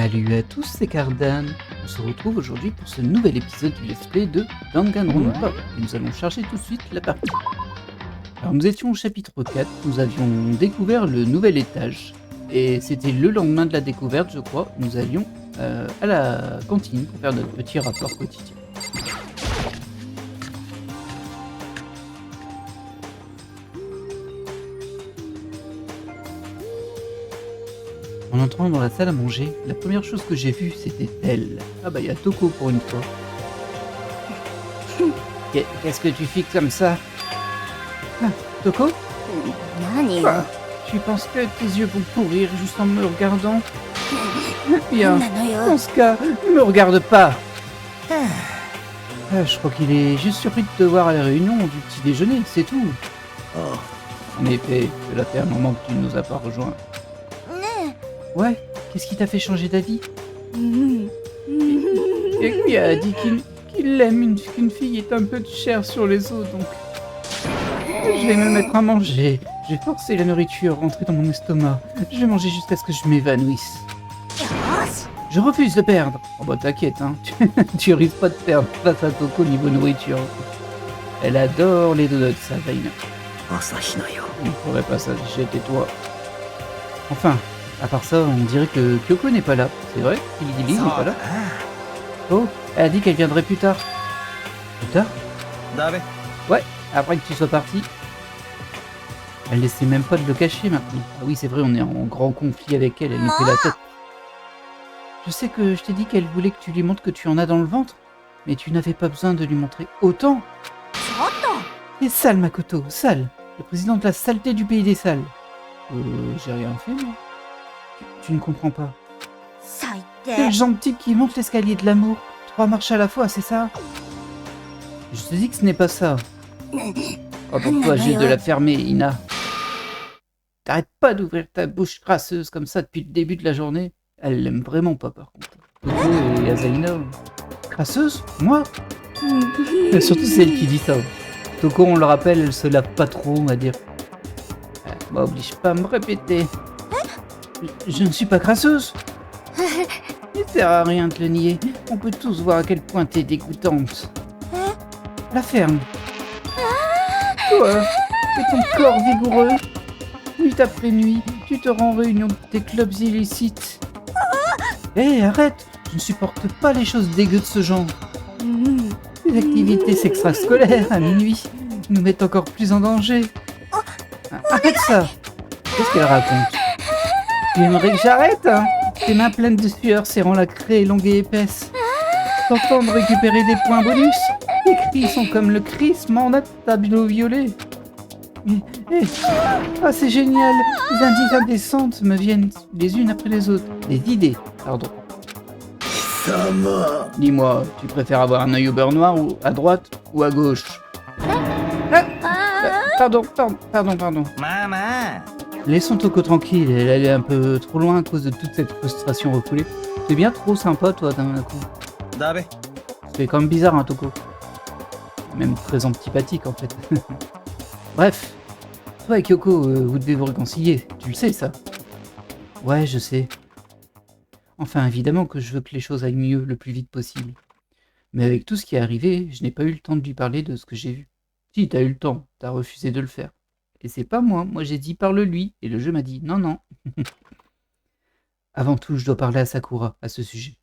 Salut à tous, c'est Cardan. On se retrouve aujourd'hui pour ce nouvel épisode du let's play de Danganronpa et nous allons charger tout de suite la partie. Alors nous étions au chapitre 4, nous avions découvert le nouvel étage et c'était le lendemain de la découverte je crois, nous allions à la cantine pour faire notre petit rapport quotidien. En entrant dans la salle à manger, la première chose que j'ai vue, c'était elle. Ah bah il y a Toko pour une fois. Qu'est-ce que tu fixes comme ça? Ah, Toko? Ah, tu penses que tes yeux vont pourrir juste en me regardant? Bien, dans ce cas, ne me regarde pas. Je crois qu'il est juste surpris de te voir à la réunion du petit déjeuner, c'est tout. Oh, en effet, cela fait un moment que tu ne nous as pas rejoints. Ouais, qu'est-ce qui t'a fait changer d'avis? Et lui a dit qu'il aime qu'une fille est un peu de chair sur les os, donc je vais me mettre à manger. J'ai forcé la nourriture rentrer dans mon estomac. Je vais manger jusqu'à ce que je m'évanouisse. Je refuse de perdre. Oh bah t'inquiète, hein. Tu risques pas de perdre face à Toko niveau nourriture. Elle adore les donuts, ça, Zaina. On ne pourrait pas s'afficher, tais-toi. Enfin, à part ça, on dirait que Kyoko n'est pas là. C'est vrai? Lily n'est pas là? Oh, elle a dit qu'elle viendrait plus tard. Plus tard? Ouais, après que tu sois parti. Elle n'essaie même pas de le cacher maintenant. Ah oui, c'est vrai, on est en grand conflit avec elle, elle nous fait la tête. Je sais que je t'ai dit qu'elle voulait que tu lui montres que tu en as dans le ventre, mais tu n'avais pas besoin de lui montrer autant. Et sale, Makoto, sale. Le président de la saleté du pays des salles. J'ai rien fait, moi. Tu ne comprends pas. Quel genre de type qui monte l'escalier de l'amour? 3 marches à la fois, c'est ça? Je te dis que ce n'est pas ça. Oh, pour toi, j'ai de la fermer, Ina. T'arrêtes pas d'ouvrir ta bouche crasseuse comme ça depuis le début de la journée. Elle l'aime vraiment pas, par contre. Toko et Azaina. Crasseuse? Moi? Surtout c'est elle qui dit ça. Toko, on le rappelle, elle se lave pas trop, on va dire. M'oblige pas à me répéter. Je ne suis pas crasseuse. Il sert à rien de le nier. On peut tous voir à quel point t'es dégoûtante. La ferme. Toi, et ton corps vigoureux. Nuit après nuit, tu te rends en réunion de tes clubs illicites. Hé, arrête! Je ne supporte pas les choses dégueu de ce genre. Les activités extrascolaires à minuit nous mettent encore plus en danger. Arrête ça! Qu'est-ce qu'elle raconte? Tu aimerais que j'arrête, hein? Tes mains pleines de sueur serrant la craie longue et épaisse. T'entendre récupérer des points bonus? Les cris sont comme le crissement d'un tableau violet. Ah, c'est génial! Les indices indécentes me viennent les unes après les autres. Les idées, pardon. Dis-moi, tu préfères avoir un œil au beurre noir ou à droite ou à gauche? Pardon. Maman. Laissons Toko tranquille, elle allait un peu trop loin à cause de toute cette frustration refoulée. C'est bien trop sympa, toi, d'un coup. C'est quand même bizarre, hein, Toko. Même très antipathique, en fait. Bref. Toi et Kyoko, vous devez vous réconcilier. Tu le sais, ça? Ouais, je sais. Enfin, évidemment que je veux que les choses aillent mieux le plus vite possible. Mais avec tout ce qui est arrivé, je n'ai pas eu le temps de lui parler de ce que j'ai vu. Si, t'as eu le temps, t'as refusé de le faire. Et c'est pas moi j'ai dit parle-lui, et le jeu m'a dit non. Avant tout, je dois parler à Sakura à ce sujet.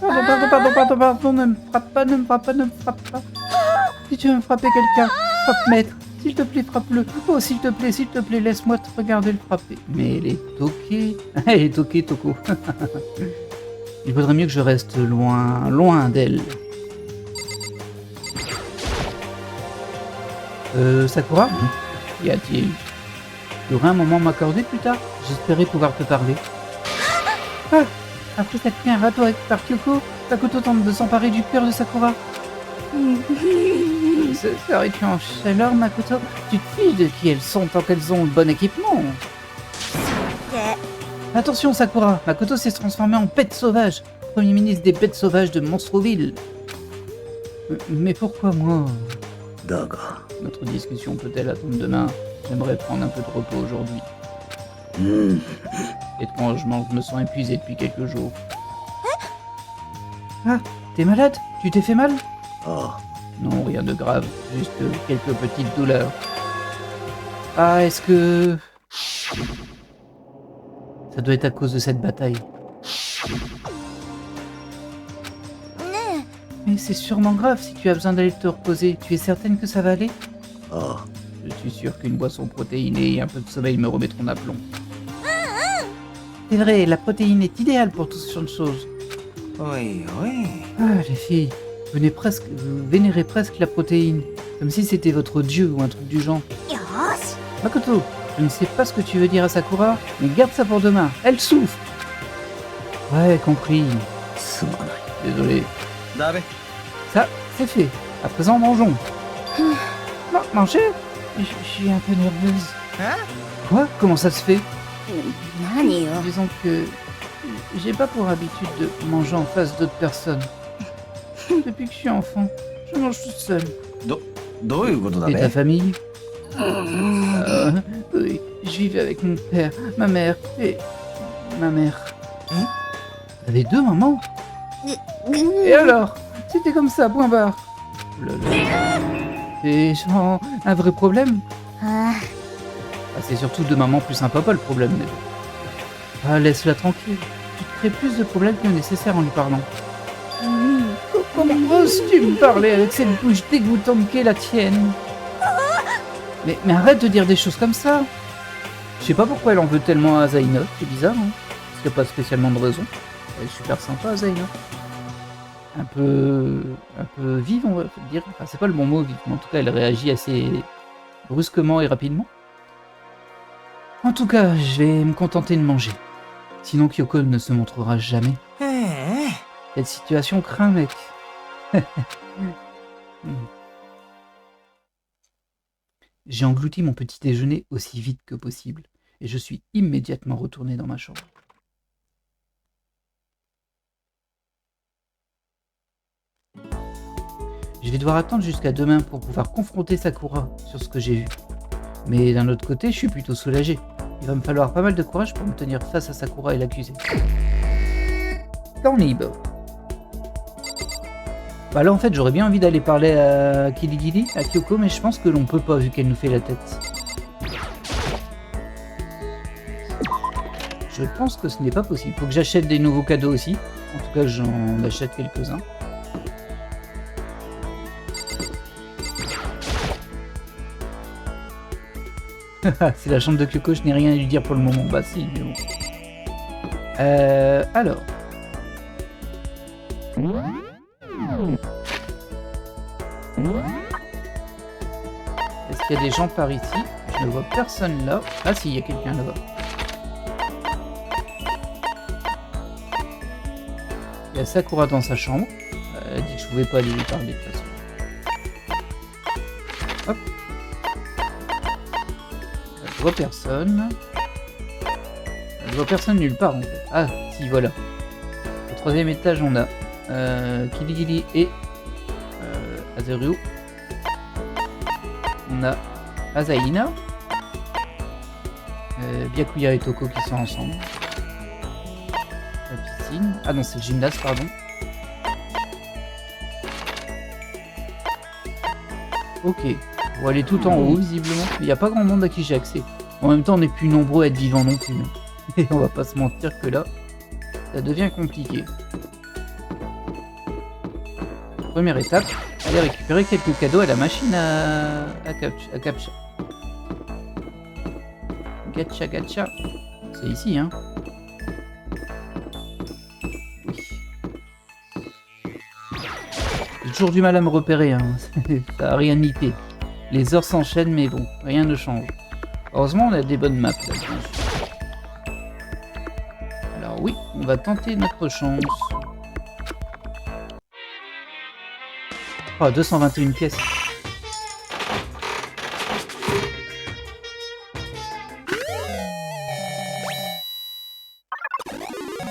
Pardon, ne me frappe pas. Si tu veux me frapper quelqu'un, frappe maître. S'il te plaît, frappe-le. Oh, s'il te plaît, laisse-moi te regarder le frapper. Mais elle est toquée. Elle est toquée, Toko. Il vaudrait mieux que je reste loin d'elle. Sakura? Y a-t-il? Tu aurais un moment à m'accorder plus tard? J'espérais pouvoir te parler. Ah! Après cette nuit, un râteau avec par Kyoko, Makoto tente de s'emparer du cœur de Sakura. Serais-tu en chaleur, Makoto? Tu te fiches de qui elles sont tant qu'elles ont le bon équipement. Attention, Sakura! Makoto s'est transformé en bête sauvage, premier ministre des bêtes sauvages de Monstroville. Mais pourquoi moi? Notre discussion peut-elle attendre demain? J'aimerais prendre un peu de repos aujourd'hui. Étrangement, je me sens épuisé depuis quelques jours. Ah, t'es malade? Tu t'es fait mal? Non, rien de grave, juste quelques petites douleurs. Ah, est-ce que... Ça doit être à cause de cette bataille. Mais c'est sûrement grave si tu as besoin d'aller te reposer. Tu es certaine que ça va aller? Je suis sûr qu'une boisson protéinée et un peu de sommeil me remettront d'aplomb. C'est vrai, la protéine est idéale pour tout ce genre de choses. Oui, oui. Ah, les filles, vous vénérez presque la protéine, comme si c'était votre dieu ou un truc du genre. Makoto, je ne sais pas ce que tu veux dire à Sakura, mais garde ça pour demain, elle souffre. Ouais, compris. Désolé. Ça, c'est fait. À présent, mangeons. Manger? Je suis un peu nerveuse. Hein? Quoi? Comment ça se fait? Disons que j'ai pas pour habitude de manger en face d'autres personnes. Depuis que je suis enfant, je mange toute seule. Et ta famille? Oui, je vivais avec mon père, ma mère et ma mère. T'avais deux mamans? Et alors? C'était comme ça, point barre. C'est genre un vrai problème? C'est surtout deux mamans plus un papa le problème. Mais... Ah, laisse-la tranquille. Tu te crées plus de problèmes que nécessaire en lui parlant. Comment oses-tu me parler avec cette bouche dégoûtante qu'est la tienne? Mais arrête de dire des choses comme ça. Je sais pas pourquoi elle en veut tellement à Zaina, c'est bizarre, hein. Parce qu'il n'y a pas spécialement de raison. Elle est super sympa, Zaina. Un peu vive, on va dire. Enfin, c'est pas le bon mot, vive, mais en tout cas, elle réagit assez brusquement et rapidement. En tout cas, je vais me contenter de manger. Sinon, Kyoko ne se montrera jamais. Cette situation craint, mec. J'ai englouti mon petit déjeuner aussi vite que possible, et je suis immédiatement retourné dans ma chambre. Je vais devoir attendre jusqu'à demain pour pouvoir confronter Sakura sur ce que j'ai vu. Mais d'un autre côté, je suis plutôt soulagé. Il va me falloir pas mal de courage pour me tenir face à Sakura et l'accuser. Temps libre. Bah là en fait j'aurais bien envie d'aller parler à Kiligili, à Kyoko, mais je pense que l'on peut pas vu qu'elle nous fait la tête. Je pense que ce n'est pas possible. Faut que j'achète des nouveaux cadeaux aussi. En tout cas j'en achète quelques-uns. C'est la chambre de Kyoko, je n'ai rien à lui dire pour le moment. Bah si, mais bon. Alors. Est-ce qu'il y a des gens par ici? Je ne vois personne là. Ah si, il y a quelqu'un là-bas. Il y a Sakura dans sa chambre. Elle a dit que je pouvais pas aller lui parler de toute façon. Hop. Je vois personne. Je vois personne nulle part en fait. Ah si, voilà. Au troisième étage on a Kiligili et Azaru. On a Azaina, Byakuya et Toko qui sont ensemble. La piscine. Ah non, c'est le gymnase, pardon. Ok. On va aller tout en haut, visiblement. Il n'y a pas grand monde à qui j'ai accès. En même temps, on n'est plus nombreux à être vivants non plus. Et on va pas se mentir que là, ça devient compliqué. Première étape, aller récupérer quelques cadeaux à la machine à captcha. Gacha gacha. C'est ici, hein. Oui. J'ai toujours du mal à me repérer, hein. Ça a rien niqué. Les heures s'enchaînent, mais bon, rien ne change. Heureusement, on a des bonnes maps là. Alors oui, on va tenter notre chance. Oh, 221 pièces.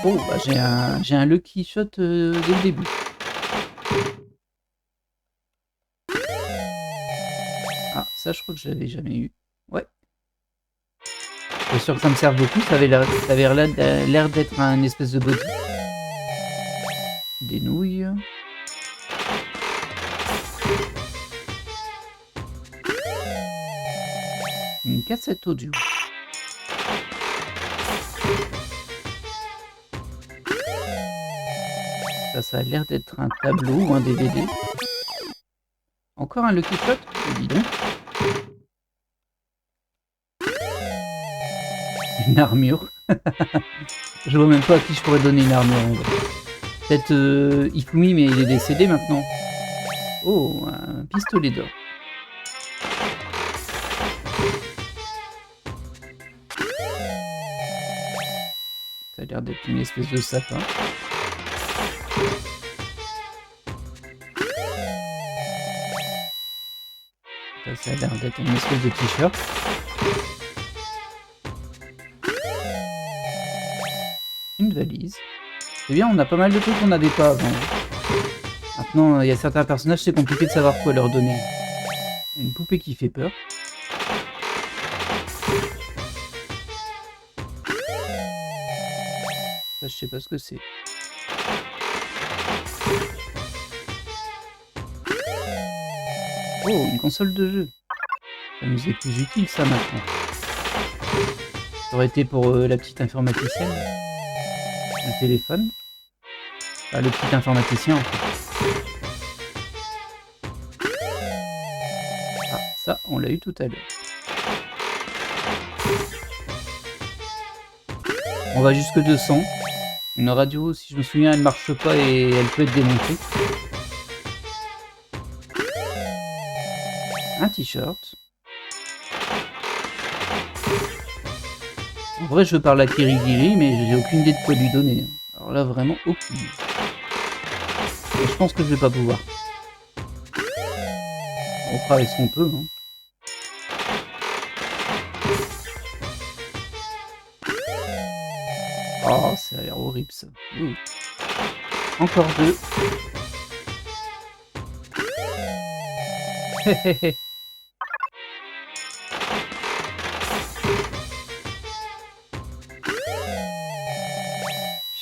Oh, bah j'ai un lucky shot dès le début. Ah, ça je crois que je l'avais jamais eu. Ouais. Je suis sûr que ça me sert beaucoup, ça avait l'air d'être un espèce de body. Des nouilles. Une cassette audio. Ça a l'air d'être un tableau ou un DVD. Encore un Lucky Shot, dis donc. Une armure. Je vois même pas à qui je pourrais donner une armure en vrai. Peut-être Ifumi, mais il est décédé maintenant. Oh, un pistolet d'or. Ça a l'air d'être une espèce de sapin. Ça a l'air d'être une espèce de t-shirt. Une valise. C'est bien, on a pas mal de trucs qu'on n'avait pas avant. Maintenant, il y a certains personnages, c'est compliqué de savoir quoi leur donner. Une poupée qui fait peur. Ça, je sais pas ce que c'est. Oh, une console de jeu. Ça nous est plus utile, ça, maintenant. Ça aurait été pour la petite informaticienne. Le téléphone. Enfin, le petit informaticien, en fait. Ah, ça, on l'a eu tout à l'heure. On va jusque 200. Une radio, si je me souviens, elle marche pas et elle peut être démontée. Un t-shirt. En vrai, je veux parler à Kirigiri, mais j'ai aucune idée de quoi lui donner. Alors là, vraiment aucune. Et je pense que je vais pas pouvoir. On fera avec ce qu'on peut. Hein. Oh, ça a l'air horrible ça. Ouh. Encore deux. Hehehe.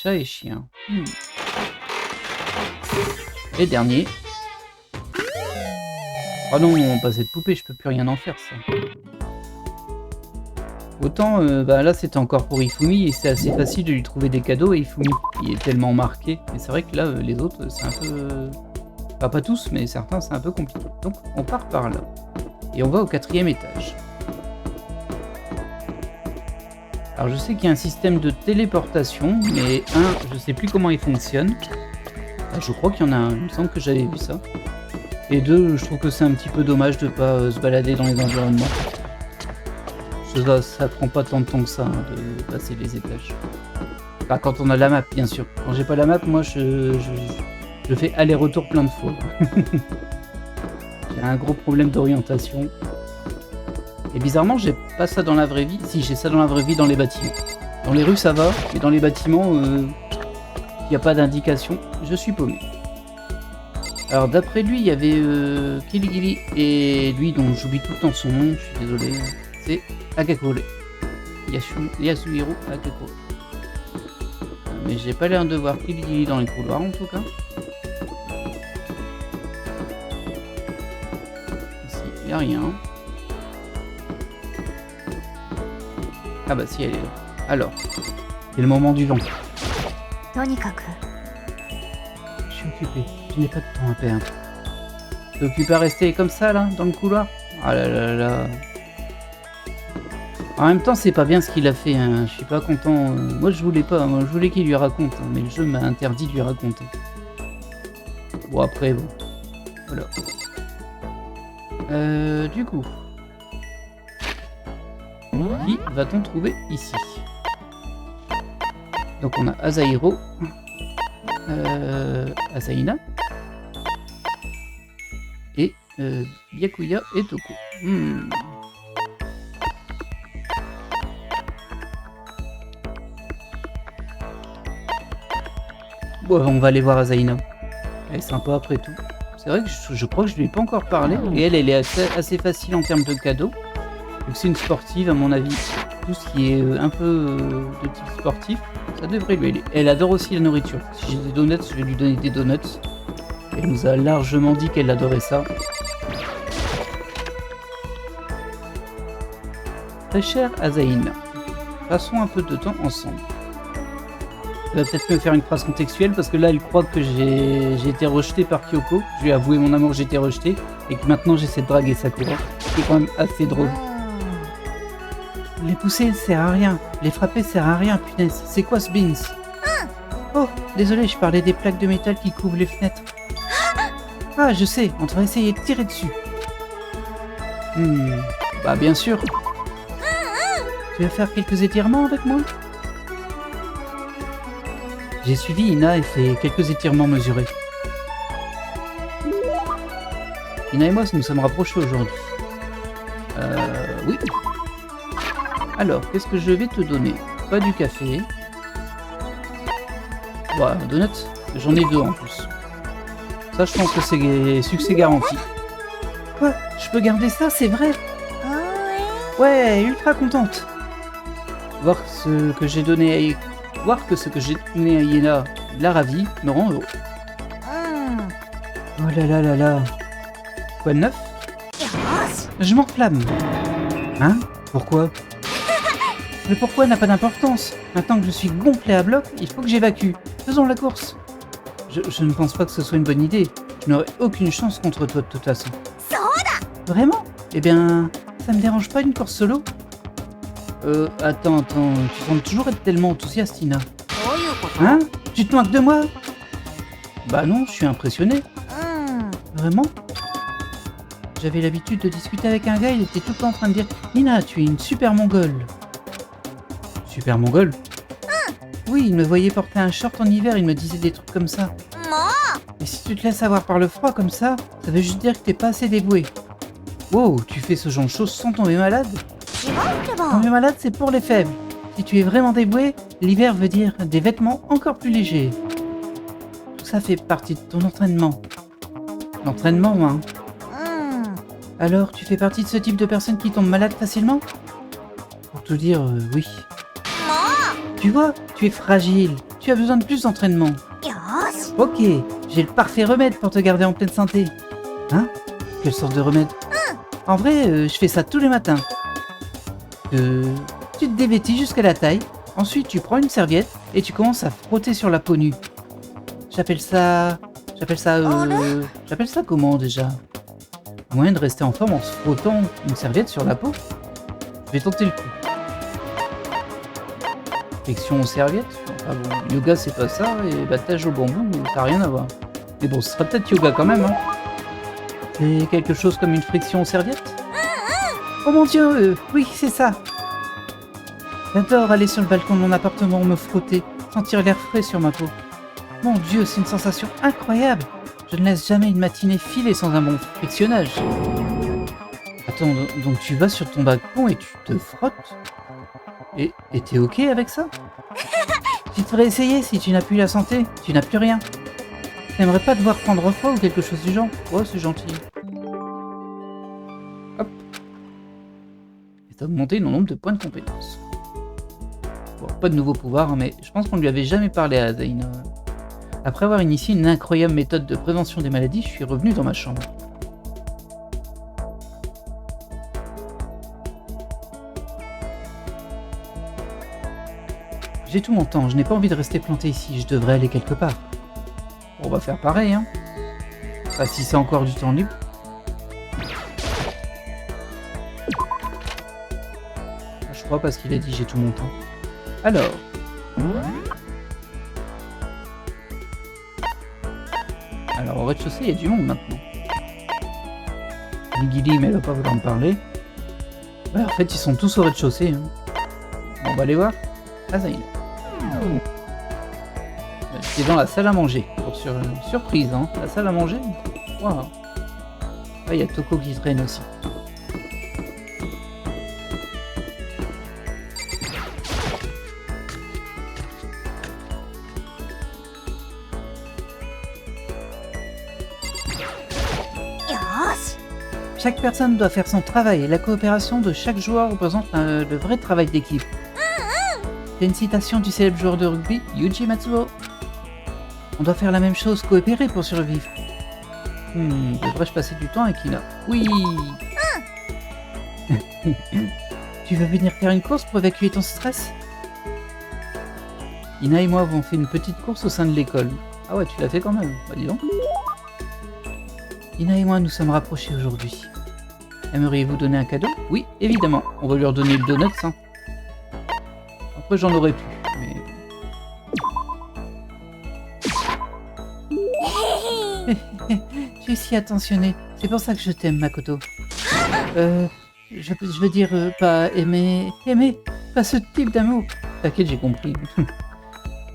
Chat et chien. Et dernier. Oh non, pas cette poupée, je peux plus rien en faire ça. Autant, bah là c'était encore pour Ifumi et c'est assez facile de lui trouver des cadeaux et Ifumi il est tellement marqué. Mais c'est vrai que là, les autres c'est un peu... Enfin, pas tous, mais certains c'est un peu compliqué. Donc on part par là. Et on va au 4e étage. Alors je sais qu'il y a un système de téléportation, mais je sais plus comment il fonctionne. Enfin, je crois qu'il y en a un, il me semble que j'avais vu ça. Et 2, je trouve que c'est un petit peu dommage de pas se balader dans les environnements. Ça prend pas tant de temps que ça hein, de passer les étages. Enfin, quand on a la map, bien sûr. Quand j'ai pas la map, moi je fais aller-retour plein de fois. J'ai un gros problème d'orientation. Et bizarrement, j'ai pas ça dans la vraie vie. Si, j'ai ça dans la vraie vie dans les bâtiments. Dans les rues, ça va, mais dans les bâtiments, il n'y a pas d'indication. Je suis paumé. Alors, d'après lui, il y avait Kirigiri et lui, dont j'oublie tout le temps son nom, je suis désolé. C'est Agakure. Yasuhiro Agakure. Mais j'ai pas l'air de voir Kirigiri dans les couloirs, en tout cas. Ici, il n'y a rien. Ah bah si, elle est là. Alors, c'est le moment du vent. Je suis occupé, je n'ai pas de temps à perdre. T'es occupé à rester comme ça, là, dans le couloir? Ah là là là. En même temps, c'est pas bien ce qu'il a fait, hein. Je suis pas content. Moi, je voulais pas, moi, je voulais qu'il lui raconte, hein, mais le jeu m'a interdit de lui raconter. Bon, après, bon. Voilà. Du coup... Qui va-t-on trouver ici? Donc on a Asairo, Asaina et Byakuya et Toko. Bon, on va aller voir Asaina. Elle est sympa après tout. C'est vrai que je crois que je lui ai pas encore parlé. Et elle est assez facile en termes de cadeaux. Vu que c'est une sportive, à mon avis, tout ce qui est un peu de type sportif, ça devrait lui aller. Elle adore aussi la nourriture. Si j'ai des donuts, je vais lui donner des donuts. Elle nous a largement dit qu'elle adorait ça. Très cher Azaïn, passons un peu de temps ensemble. Elle va peut-être me faire une phrase contextuelle parce que là elle croit que j'ai été rejeté par Kyoko. Je lui ai avoué mon amour, j'ai été rejeté et que maintenant j'essaie de draguer Sakura. C'est quand même assez drôle. Les pousser sert à rien, les frapper sert à rien, punaise. C'est quoi ce beans? Oh, désolé, je parlais des plaques de métal qui couvrent les fenêtres. Ah, je sais, on devrait essayer de tirer dessus. Bah bien sûr. Tu veux faire quelques étirements avec moi? J'ai suivi Ina et fait quelques étirements mesurés. Ina et moi nous sommes rapprochés aujourd'hui. Oui. Alors, qu'est-ce que je vais te donner? Pas du café. Voilà, donuts. J'en ai 2 en plus. Ça, je pense que c'est succès garanti. Quoi? Je peux garder ça, c'est vrai? Ouais, ultra contente. Voir que ce que j'ai donné à Iena l'a ravi me rend heureux. Oh là là là là. Quoi de neuf? Je m'enflamme. Hein? Pourquoi? Le pourquoi n'a pas d'importance. Maintenant que je suis gonflé à bloc, il faut que j'évacue. Faisons la course. Je ne pense pas que ce soit une bonne idée. Je n'aurai aucune chance contre toi de toute façon. Vraiment? Eh bien, ça me dérange pas une course solo? Attends, tu sembles toujours être tellement enthousiaste, Ina. Hein? Tu te moques de moi? Bah non, je suis impressionné. Vraiment? J'avais l'habitude de discuter avec un gars, il était tout le temps en train de dire « Ina, tu es une super mongole ». Super mongole? Oui, il me voyait porter un short en hiver, il me disait des trucs comme ça. Et si tu te laisses avoir par le froid comme ça veut juste dire que t'es pas assez dévoué. Wow, tu fais ce genre de choses sans tomber malade? Tomber malade, c'est pour les faibles. Si tu es vraiment dévoué, l'hiver veut dire des vêtements encore plus légers. Tout ça fait partie de ton entraînement. L'entraînement, hein? Alors, tu fais partie de ce type de personne qui tombe malade facilement? Pour te dire, oui. Tu vois, tu es fragile. Tu as besoin de plus d'entraînement. Ok, j'ai le parfait remède pour te garder en pleine santé. Hein? Quelle sorte de remède? En vrai, je fais ça tous les matins. Tu te dévêtis jusqu'à la taille, ensuite tu prends une serviette et tu commences à frotter sur la peau nue. J'appelle ça comment déjà? Moyen de rester en forme en se frottant une serviette sur la peau? Je vais tenter le coup. Flexion aux serviettes? Ah bon, yoga c'est pas ça, et battage au bambou, ça n'a rien à voir. Mais bon, ce serait peut-être yoga quand même, hein. C'est quelque chose comme une friction aux serviettes? Oh mon dieu, oui, c'est ça. J'adore aller sur le balcon de mon appartement, me frotter, sentir l'air frais sur ma peau. Mon dieu, c'est une sensation incroyable. Je ne laisse jamais une matinée filer sans un bon frictionnage. Attends, donc tu vas sur ton balcon et tu te frottes? Et t'es ok avec ça? Tu devrais essayer si tu n'as plus la santé, tu n'as plus rien. T'aimerais pas devoir prendre froid ou quelque chose du genre? Oh, c'est gentil. Hop. Et t'as augmenté le nombre de points de compétence. Bon, pas de nouveau pouvoir, mais je pense qu'on lui avait jamais parlé à Azaïna. Après avoir initié une incroyable méthode de prévention des maladies, je suis revenu dans ma chambre. J'ai tout mon temps, je n'ai pas envie de rester planté ici, je devrais aller quelque part. On va faire pareil, hein. Enfin, si c'est encore du temps libre. Je crois parce qu'il a dit j'ai tout mon temps. Alors. Alors au rez-de-chaussée, il y a du monde maintenant. Ligili, mais elle va pas vouloir me parler. Ouais, en fait, ils sont tous au rez-de-chaussée. Hein. Bon, on va aller voir. Azaïna. C'est dans la salle à manger. Pour surprise, hein. La salle à manger. Wow. Là, il y a Toko qui traîne aussi. Chaque personne doit faire son travail et la coopération de chaque joueur représente le vrai travail d'équipe. C'est une citation du célèbre joueur de rugby, Yuji Matsuo. On doit faire la même chose, coopérer pour survivre. Devrais-je passer du temps avec Ina? Oui. Tu veux venir faire une course pour évacuer ton stress? Ina et moi avons fait une petite course au sein de l'école. Ah ouais, tu l'as fait quand même. Bah dis donc. Ina et moi nous sommes rapprochés aujourd'hui. Aimeriez-vous donner un cadeau? Oui, évidemment. On va lui redonner le donut, hein. Après j'en aurais pu, mais... Tu es si attentionnée. C'est pour ça que je t'aime, Makoto. Je veux dire, pas aimer... Aimer? Pas ce type d'amour. T'inquiète, j'ai compris.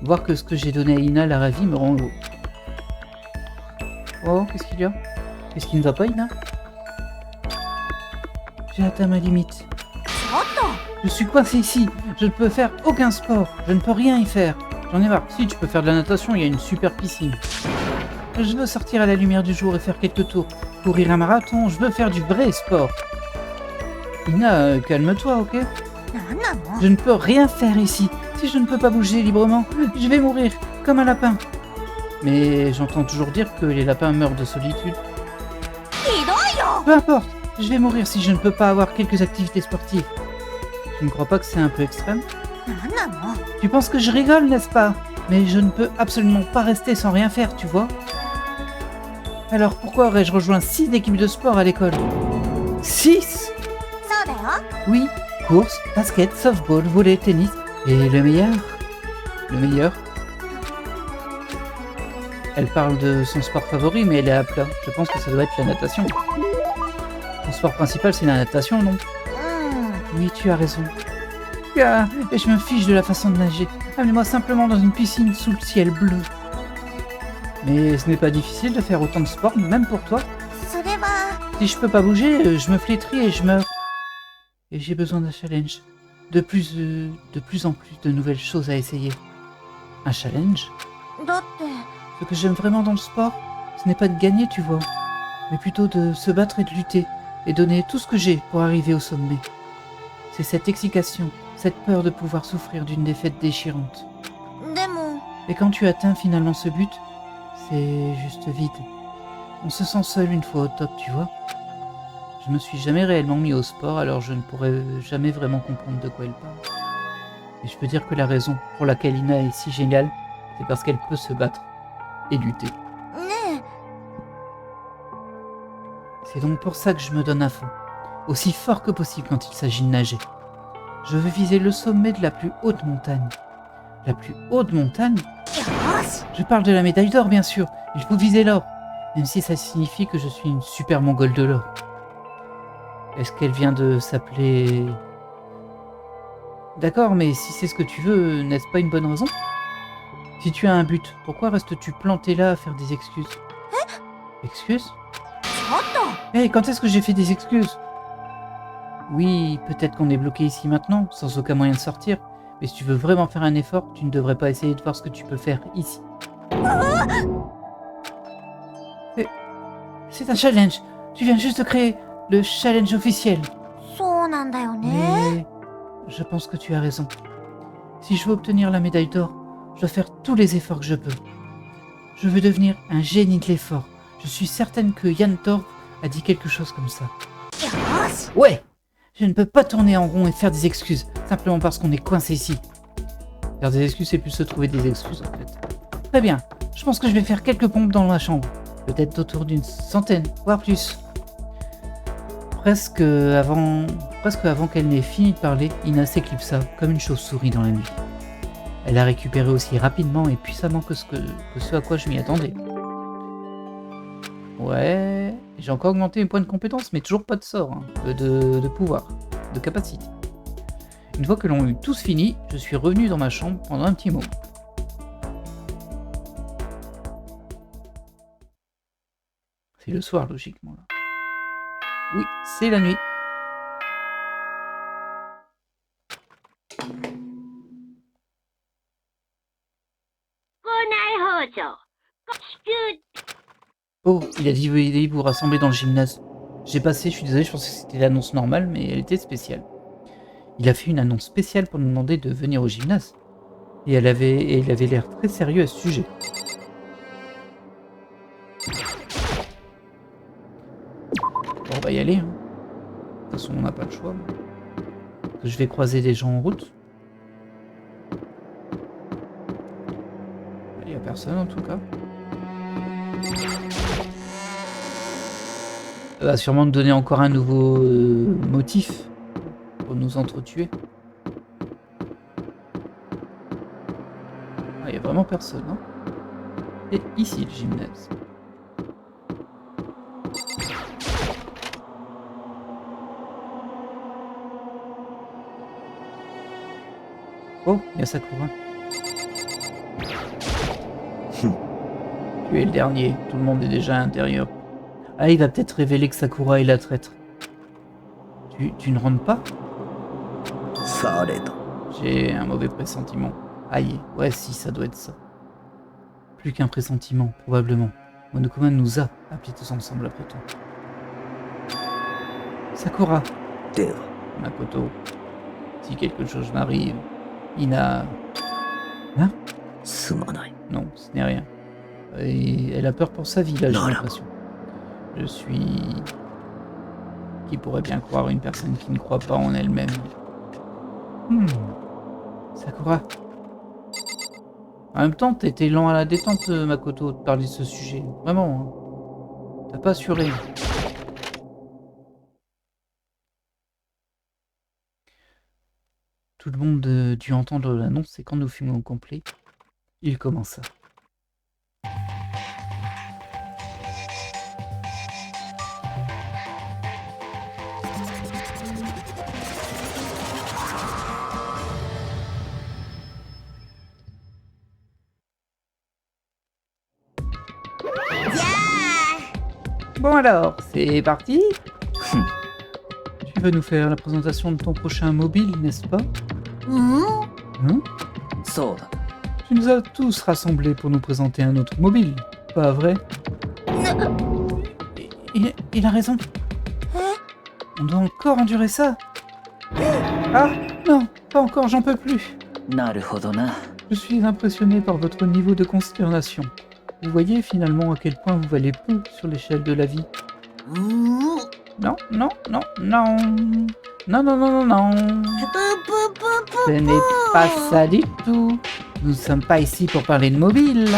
Voir que ce que j'ai donné à Ina la ravie me rend heureux. Oh, qu'est-ce qu'il y a? Qu'est-ce qui ne va pas, Ina? J'ai atteint ma limite. Je suis coincé ici. Je ne peux faire aucun sport. Je ne peux rien y faire. J'en ai marre. Si, tu peux faire de la natation, il y a une super piscine. Je veux sortir à la lumière du jour et faire quelques tours. Courir un marathon, je veux faire du vrai sport. Ina, calme-toi, ok? Je ne peux rien faire ici. Si je ne peux pas bouger librement, je vais mourir, comme un lapin. Mais j'entends toujours dire que les lapins meurent de solitude. Peu importe, je vais mourir si je ne peux pas avoir quelques activités sportives. Tu ne crois pas que c'est un peu extrême? Tu penses que je rigole, n'est-ce pas? Mais je ne peux absolument pas rester sans rien faire, tu vois? Alors pourquoi aurais-je rejoint 6 équipes de sport à l'école? 6? Oui, course, basket, softball, volley, tennis. Et le meilleur? Le meilleur? Elle parle de son sport favori, mais elle est à plat. Je pense que ça doit être la natation. Son sport principal, c'est la natation, non? Oui, tu as raison. Ah, et je me fiche de la façon de nager. Amenez-moi simplement dans une piscine sous le ciel bleu. Mais ce n'est pas difficile de faire autant de sport, même pour toi. Si je peux pas bouger, je me flétris et je meurs. Et j'ai besoin d'un challenge. De plus en plus de nouvelles choses à essayer. Un challenge? Ce que j'aime vraiment dans le sport, ce n'est pas de gagner, tu vois, mais plutôt de se battre et de lutter, et donner tout ce que j'ai pour arriver au sommet. C'est cette excitation, cette peur de pouvoir souffrir d'une défaite déchirante. Et quand tu atteins finalement ce but, c'est juste vide. On se sent seul une fois au top, tu vois. Je me suis jamais réellement mis au sport, alors je ne pourrais jamais vraiment comprendre de quoi elle parle. Et je peux dire que la raison pour laquelle Ina est si géniale, c'est parce qu'elle peut se battre et lutter. C'est donc pour ça que je me donne à fond, aussi fort que possible quand il s'agit de nager. Je veux viser le sommet de la plus haute montagne. La plus haute montagne? Je parle de la médaille d'or, bien sûr. Il faut viser l'or, même si ça signifie que je suis une super mongole de l'or. Est-ce qu'elle vient de s'appeler... D'accord, mais si c'est ce que tu veux, n'est-ce pas une bonne raison? Si tu as un but, pourquoi restes-tu planté là à faire des excuses? Excuses? Hé, quand est-ce que j'ai fait des excuses? Oui, peut-être qu'on est bloqué ici maintenant, sans aucun moyen de sortir, mais si tu veux vraiment faire un effort, tu ne devrais pas essayer de voir ce que tu peux faire ici. C'est un challenge. Tu viens juste de créer le challenge officiel. Mais je pense que tu as raison. Si je veux obtenir la médaille d'or, je dois faire tous les efforts que je peux. Je veux devenir un génie de l'effort. Je suis certaine que Yann Thorpe a dit quelque chose comme ça. Ouais! Je ne peux pas tourner en rond et faire des excuses, simplement parce qu'on est coincé ici. Faire des excuses, c'est plus se trouver des excuses, en fait. Très bien, je pense que je vais faire quelques pompes dans la chambre. Peut-être autour d'une centaine, voire plus. Presque avant qu'elle n'ait fini de parler, Ina s'éclipsa comme une chauve-souris dans la nuit. Elle a récupéré aussi rapidement et puissamment que ce à quoi je m'y attendais. Ouais, j'ai encore augmenté mes points de compétence, mais toujours pas de sort, hein, de pouvoir, de capacité. Une fois que l'on eut tous fini, je suis revenu dans ma chambre pendant un petit moment. C'est le soir, logiquement, là. Oui, c'est la nuit. Oh, il a dit veuillez vous rassembler dans le gymnase. J'ai passé, je suis désolé, je pensais que c'était l'annonce normale, mais elle était spéciale. Il a fait une annonce spéciale pour nous demander de venir au gymnase. Et il avait l'air très sérieux à ce sujet. Bon, on va y aller. Hein. De toute façon, on n'a pas le choix. Je vais croiser des gens en route. Il n'y a personne en tout cas. Ça va sûrement nous donner encore un nouveau motif pour nous entretuer. Il n'y a vraiment personne. Hein. Et ici le gymnase. Oh, il y a Sakura. Tu es le dernier, tout le monde est déjà à l'intérieur. Ah, il va peut-être révéler que Sakura est la traître. Tu ne rentres pas? J'ai un mauvais pressentiment. Aïe, ouais si, ça doit être ça. Plus qu'un pressentiment, probablement. Monokuma nous a appelés tous ensemble après tout. Sakura. Makoto. Si quelque chose m'arrive, Ina... Hein? Non, ce n'est rien. Et elle a peur pour sa vie, là, j'ai l'impression. Je suis... Qui pourrait bien croire une personne qui ne croit pas en elle-même? Sakura. En même temps, t'étais lent à la détente, Makoto, de parler de ce sujet. Vraiment, hein. T'as pas assuré. Tout le monde dut entendre l'annonce et quand nous fûmes au complet, il commença. Bon alors, c'est parti. Tu veux nous faire la présentation de ton prochain mobile, n'est-ce pas? Hein? Tu nous as tous rassemblés pour nous présenter un autre mobile, pas vrai? Il a raison. On doit encore endurer ça. Ah, non, pas encore, j'en peux plus. Je suis impressionné par votre niveau de consternation. Vous voyez finalement à quel point vous valez peu sur l'échelle de la vie. Non, non, non, non. Non, non, non, non, non. Ce n'est pas ça du tout. Nous ne sommes pas ici pour parler de mobile.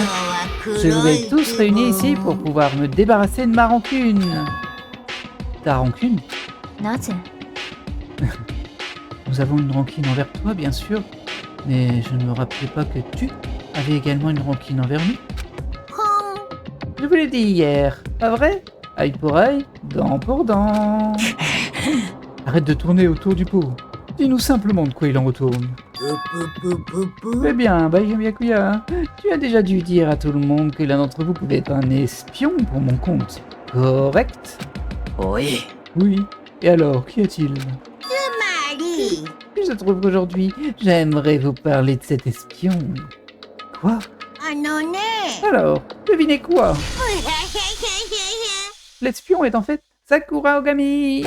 Je vous ai tous réunis ici pour pouvoir me débarrasser de ma rancune. Ta rancune? Nous avons une rancune envers toi, bien sûr. Mais je ne me rappelais pas que tu avais également une rancune envers nous. Je vous l'ai dit hier, pas vrai? Œil pour œil, dent pour dent. Arrête de tourner autour du pot. Dis-nous simplement de quoi il en retourne. Eh bien, Byakuya, tu as déjà dû dire à tout le monde que l'un d'entre vous pouvait être un espion pour mon compte. Correct? Oui. Oui. Et alors, qui est-il? Il se trouve qu'aujourd'hui, j'aimerais vous parler de cet espion. Quoi? Alors, devinez quoi? L'espion est en fait Sakura Ogami.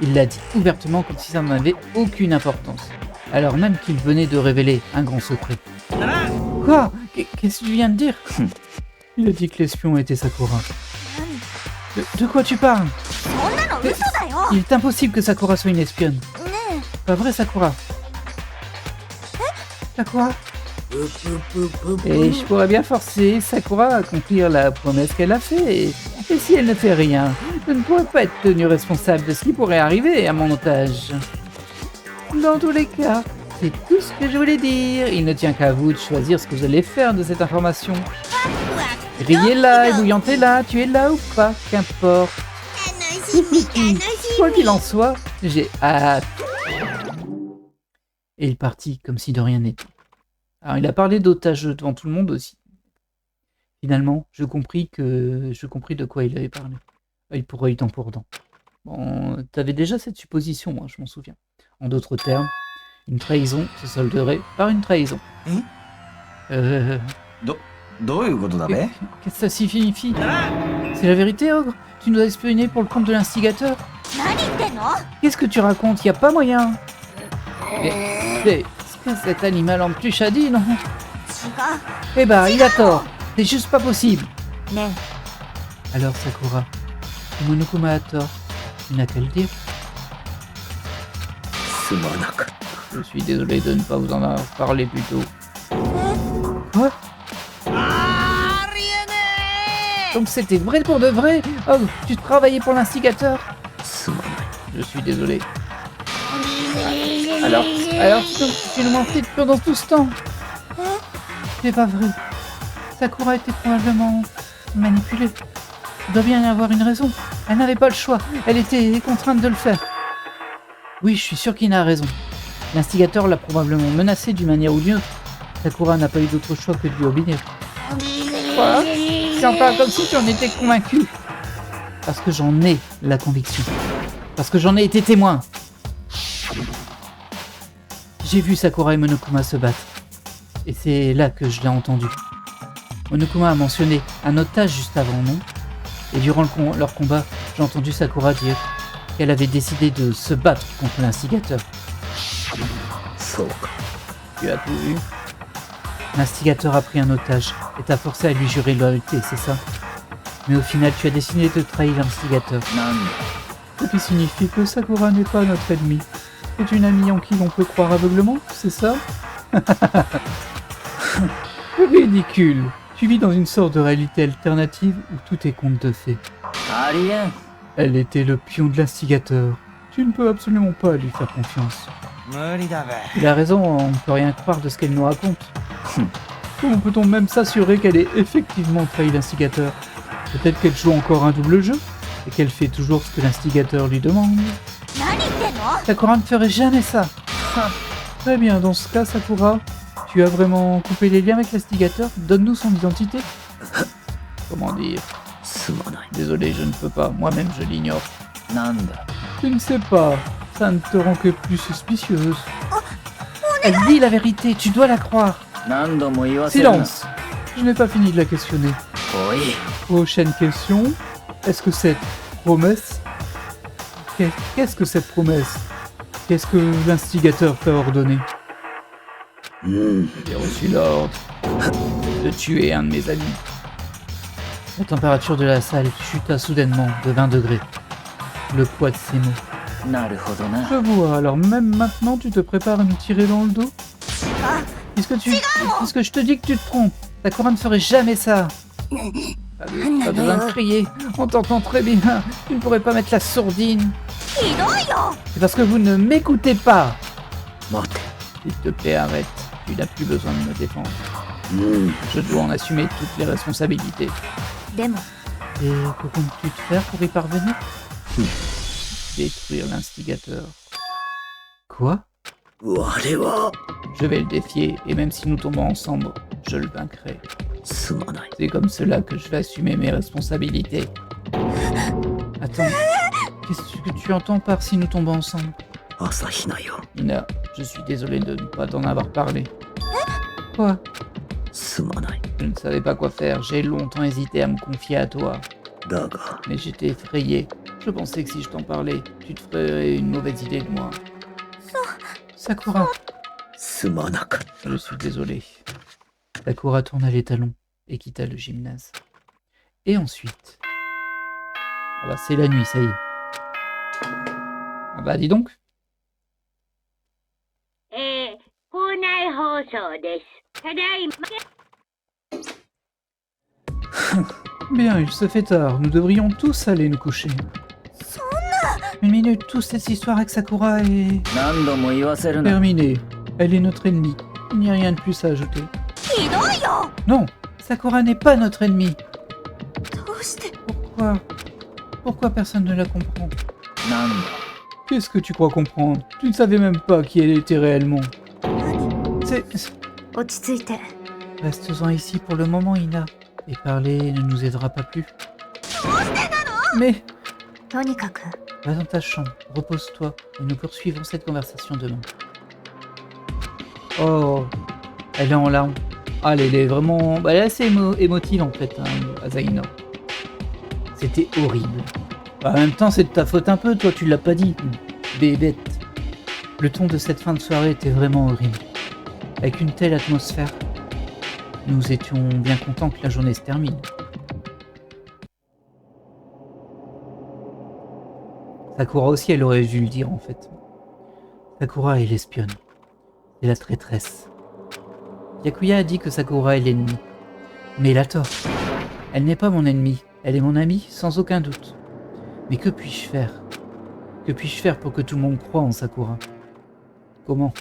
Il l'a dit ouvertement comme si ça n'avait aucune importance, alors même qu'il venait de révéler un grand secret. Quoi? Qu'est-ce que tu viens de dire? Il a dit que l'espion était Sakura. De quoi tu parles? Il est impossible que Sakura soit une espionne. Pas vrai, Sakura? Sakura? Et je pourrais bien forcer Sakura à accomplir la promesse qu'elle a faite. Et si elle ne fait rien, je ne pourrais pas être tenu responsable de ce qui pourrait arriver à mon otage. Dans tous les cas, c'est tout ce que je voulais dire. Il ne tient qu'à vous de choisir ce que vous allez faire de cette information. Riez-la, ébouillantez-la, tuez-la ou pas, qu'importe. Quoi qu'il en soit, j'ai hâte. Et il partit comme si de rien n'était. Alors il a parlé d'otage devant tout le monde aussi. Finalement, je compris de quoi il avait parlé. Œil pour œil, dent pour dent. Bon, t'avais déjà cette supposition, moi, je m'en souviens. En d'autres termes, une trahison se solderait par une trahison. Qu'est-ce que ça signifie? C'est la vérité, Ogre? Tu nous as espionné pour le compte de l'instigateur? 何言ってんの？ Qu'est-ce que tu racontes? Y a pas moyen. Mais ce que cet animal en peluche a dit, non? 違う。 Eh bah, il a tort. C'est juste pas possible. ね Alors, Sakura, si Monokuma a tort, tu n'as qu'à le dire. すまなかっ Je suis désolé de ne pas vous en avoir parlé plus tôt. Quoi? Donc c'était vrai pour de vrai? Oh, tu travaillais pour l'instigateur? た。すまない。 Je suis désolé. Alors tu nous mentais pendant tout ce temps? C'est pas vrai. Sakura était probablement manipulée. Il doit bien y avoir une raison. Elle n'avait pas le choix. Elle était contrainte de le faire. Oui, je suis sûr qu'il a raison. L'instigateur l'a probablement menacée d'une manière ou d'une autre. Sakura n'a pas eu d'autre choix que de lui obéir. Quoi? Tu en parles comme si tu en étais convaincu. Parce que j'en ai la conviction. Parce que j'en ai été témoin. J'ai vu Sakura et Monokuma se battre. Et c'est là que je l'ai entendu. Monokuma a mentionné un otage juste avant, non? Et durant leur combat, j'ai entendu Sakura dire qu'elle avait décidé de se battre contre l'instigateur. そうか。 Tu as tout vu? L'instigateur a pris un otage et t'a forcé à lui jurer loyauté, c'est ça? Mais au final, tu as décidé de trahir l'instigateur. なんだ。 Ce qui signifie que Sakura n'est pas notre ennemi. C'est une amie en qui l'on peut croire aveuglement, c'est ça? Ridicule. Tu vis dans une sorte de réalité alternative où tout est conte de fées. ありえん。 Elle était le pion de l'instigateur. Tu ne peux absolument pas lui faire confiance. 無理だべ。 Il a raison, on ne peut rien croire de ce qu'elle nous raconte. Comment peut-on même s'assurer qu'elle ait effectivement trahi l'instigateur? Peut-être qu'elle joue encore un double jeu et qu'elle fait toujours ce que l'instigateur lui demande. 何言ってんの？ Sakura ne ferait jamais ça. Très bien, dans ce cas, Sakura, tu as vraiment coupé les liens avec l'instigateur? Donne-nous son identité. Comment dire? すまない。 Désolé, je ne peux pas. Moi-même, je l'ignore. なんだ。 Tu ne sais pas. Ça ne te rend que plus suspicieuse. Elle dit la vérité, tu dois la croire. 何度も言わせるな。 Silence. Je n'ai pas fini de la questionner. おい。 Prochaine question. Est-ce que cette promesse... Qu'est-ce que cette promesse? Qu'est-ce que l'instigateur t'a ordonné? うん。 J'ai reçu l'ordre de tuer un de mes amis. La température de la salle chuta soudainement de 20 degrés. Le poids de ces mots. なるほどな。 Je vois, alors même maintenant tu te prépares à nous tirer dans le dos? あ Puisque je te dis que tu te trompes. Sakura ne ferait jamais ça. Pas besoin de crier. On t'entend très bien. Tu ne pourrais pas mettre la sourdine. ひどいよ。 C'est parce que vous ne m'écoutez pas. 待て。 S'il te plaît, arrête. Tu n'as plus besoin de me défendre. うん。 Je dois en assumer toutes les responsabilités. でも Et que comptes-tu te faire pour y parvenir? Détruire l'instigateur. Quoi? 我は。 Je vais le défier, et même si nous tombons ensemble, je le vaincrai. すまない。 C'est comme cela que je vais assumer mes responsabilités. Attends, qu'est-ce que tu entends par si nous tombons ensemble? 朝日奈よ。 Ina, je suis désolé de ne pas t'en avoir parlé. Quoi? すまない。 Je ne savais pas quoi faire, j'ai longtemps hésité à me confier à toi. だが、 Mais j'étais effrayé. Je pensais que si je t'en parlais, tu te ferais une mauvaise idée de moi. Sakura, すまなかっ je suis désolé. Sakura tourna les talons et quitta le gymnase. Et ensuite... Ah bah c'est la nuit, ça y est. Ah bah dis donc. 校内放送です。ただいま。 Bien, il se fait tard. Nous devrions tous aller nous coucher. Une minute, toute cette histoire avec Sakura est... た。何度も言わせるな。 terminée. Elle est notre ennemie. Il n'y a rien de plus à ajouter. ひどいよ。 Non, Sakura n'est pas notre ennemi. どうして？ Pourquoi personne ne la comprend? なんだ。 Qu'est-ce que tu crois comprendre? Tu ne savais même pas qui elle était réellement. C'est... 落ち着いて。 Reste-en ici pour le moment, Ina. Et parler ne nous aidera pas plus. Mais... とにかく Va dans ta chambre, repose-toi, et nous poursuivons cette conversation demain. Oh, elle est en larmes. Ah, elle est vraiment... Bah, elle est assez émotive en fait, hein, Azaina. C'était horrible. En même temps, c'est de ta faute un peu, toi tu l'as pas dit. Bébête. Le ton de cette fin de soirée était vraiment horrible. Avec une telle atmosphère, nous étions bien contents que la journée se termine. Sakura aussi, elle aurait dû le dire en fait. Sakura est l'espionne. C'est la traîtresse. Byakuya a dit que Sakura est l'ennemi. Mais il a tort. Elle n'est pas mon ennemie. Elle est mon amie, sans aucun doute. Mais que puis-je faire? Que puis-je faire pour que tout le monde croie en Sakura? Comment?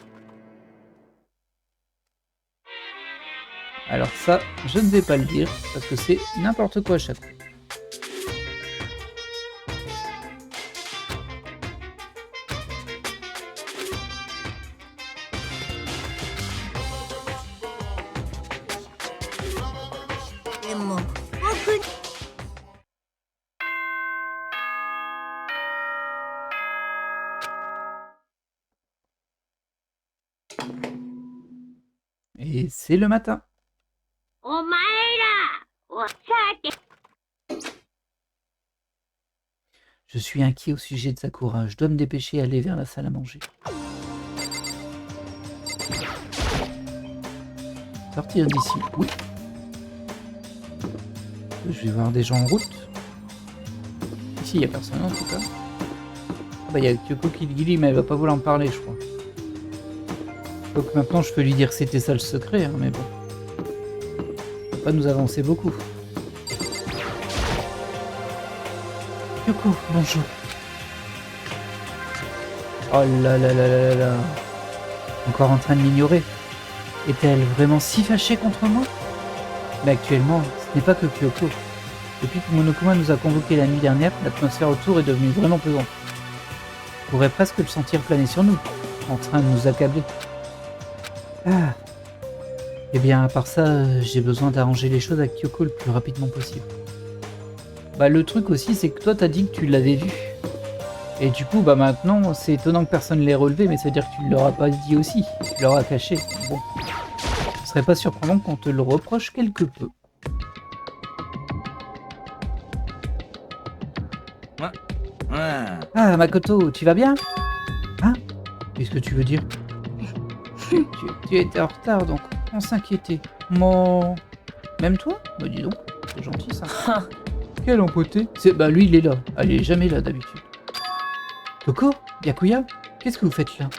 Alors ça, je ne vais pas le dire, parce que c'est n'importe quoi à chaque fois. Et c'est le matin. お前らお酒 Je suis inquiet au sujet de Sakura. Je dois me dépêcher et aller vers la salle à manger. Sortir d'ici. Oui. Je vais voir des gens en route. Ici, il n'y a personne en tout cas. Ah bah, il y a Kyoko qui le guide, mais elle va pas vouloir en parler, je crois. Donc maintenant, je peux lui dire que c'était ça le secret, hein, mais bon. Ça va pas nous avancer beaucoup. Kyoko, bonjour. Oh là là là là là là. Encore en train de m'ignorer. Est-elle vraiment si fâchée contre moi? Mais actuellement, ce n'est pas que Kyoko. Depuis que Monokuma nous a convoqués la nuit dernière, l'atmosphère autour est devenue vraiment pesante. On pourrait presque le sentir planer sur nous, en train de nous accabler. Ah. Eh bien, à part ça, j'ai besoin d'arranger les choses avec Kyoko le plus rapidement possible. Bah, le truc aussi, c'est que toi, t'as dit que tu l'avais vu. Et du coup, bah maintenant, c'est étonnant que personne l'ait relevé, mais ça veut dire que tu ne l'auras pas dit aussi. Tu l'auras caché. Bon. Ce serait pas surprenant qu'on te le reproche quelque peu. Ah, Makoto, tu vas bien? Hein? Qu'est-ce que tu veux dire? tu étais en retard, donc on s'inquiétait. Mon... Même toi? Bah dis donc, c'est gentil ça. Quel empoté? Bah lui, il est là. Elle est jamais là d'habitude. Toko? Byakuya? Qu'est-ce que vous faites là?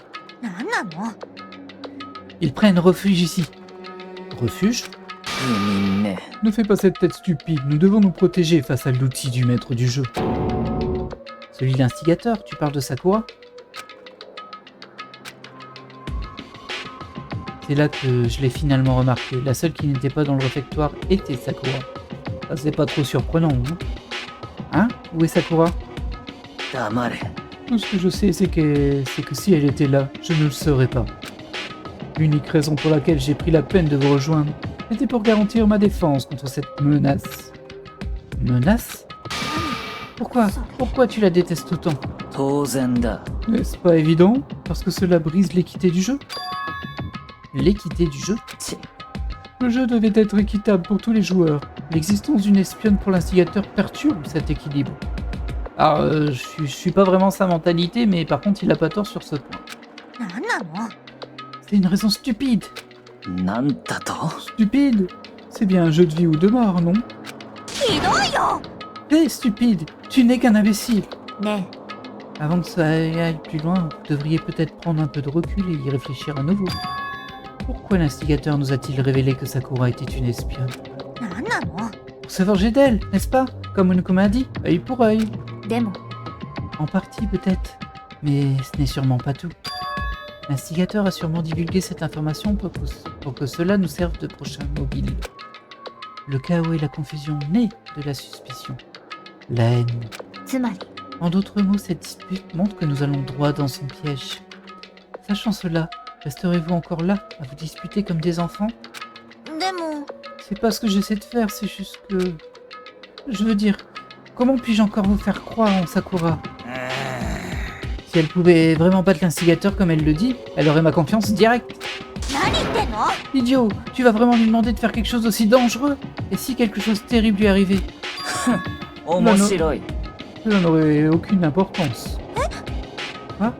Ils prennent refuge ici. Refuge? Ne fais pas cette tête stupide, nous devons nous protéger face à l'outil du maître du jeu. Celui de l'instigateur, tu parles de Sakura? C'est là que je l'ai finalement remarqué. La seule qui n'était pas dans le réfectoire était Sakura. Ça, c'est pas trop surprenant, hein? Hein? Où est Sakura? Tout ce que je sais, c'est que si elle était là, je ne le saurais pas. L'unique raison pour laquelle j'ai pris la peine de vous rejoindre était pour garantir ma défense contre cette menace. Menace? Pourquoi tu la détestes autant? N'est-ce pas évident? Parce que cela brise l'équité du jeu. L'équité du jeu? Le jeu devait être équitable pour tous les joueurs. L'existence d'une espionne pour l'instigateur perturbe cet équilibre. Alors, je suis pas vraiment sa mentalité, mais par contre, il a pas tort sur ce point. C'est une raison stupide. Stupide? C'est bien un jeu de vie ou de mort, non? Hé, stupide, tu n'es qu'un imbécile. Avant que ça aille plus loin, vous devriez peut-être prendre un peu de recul et y réfléchir à nouveau. Pourquoi l'instigateur nous a-t-il révélé que Sakura était une espionne? Pour se venger d'elle, n'est-ce pas? Comme Monokuma a dit, œil pour œil. En partie peut-être, mais ce n'est sûrement pas tout. L'instigateur a sûrement divulgué cette information pour que cela nous serve de prochain mobile. Le chaos et la confusion naît de la suspicion. La haine. En d'autres mots, cette dispute montre que nous allons droit dans son piège. Sachant cela, resterez-vous encore là, à vous disputer comme des enfants? C'est pas ce que j'essaie de faire, c'est juste que... Je veux dire, comment puis-je encore vous faire croire en Sakura? Si elle pouvait vraiment battre l'instigateur comme elle le dit, elle aurait ma confiance directe. Idiot, tu vas vraiment lui demander de faire quelque chose d'aussi dangereux? Et si quelque chose de terrible lui arrivait? 面白い。 Cela n'aurait aucune importance. Ah.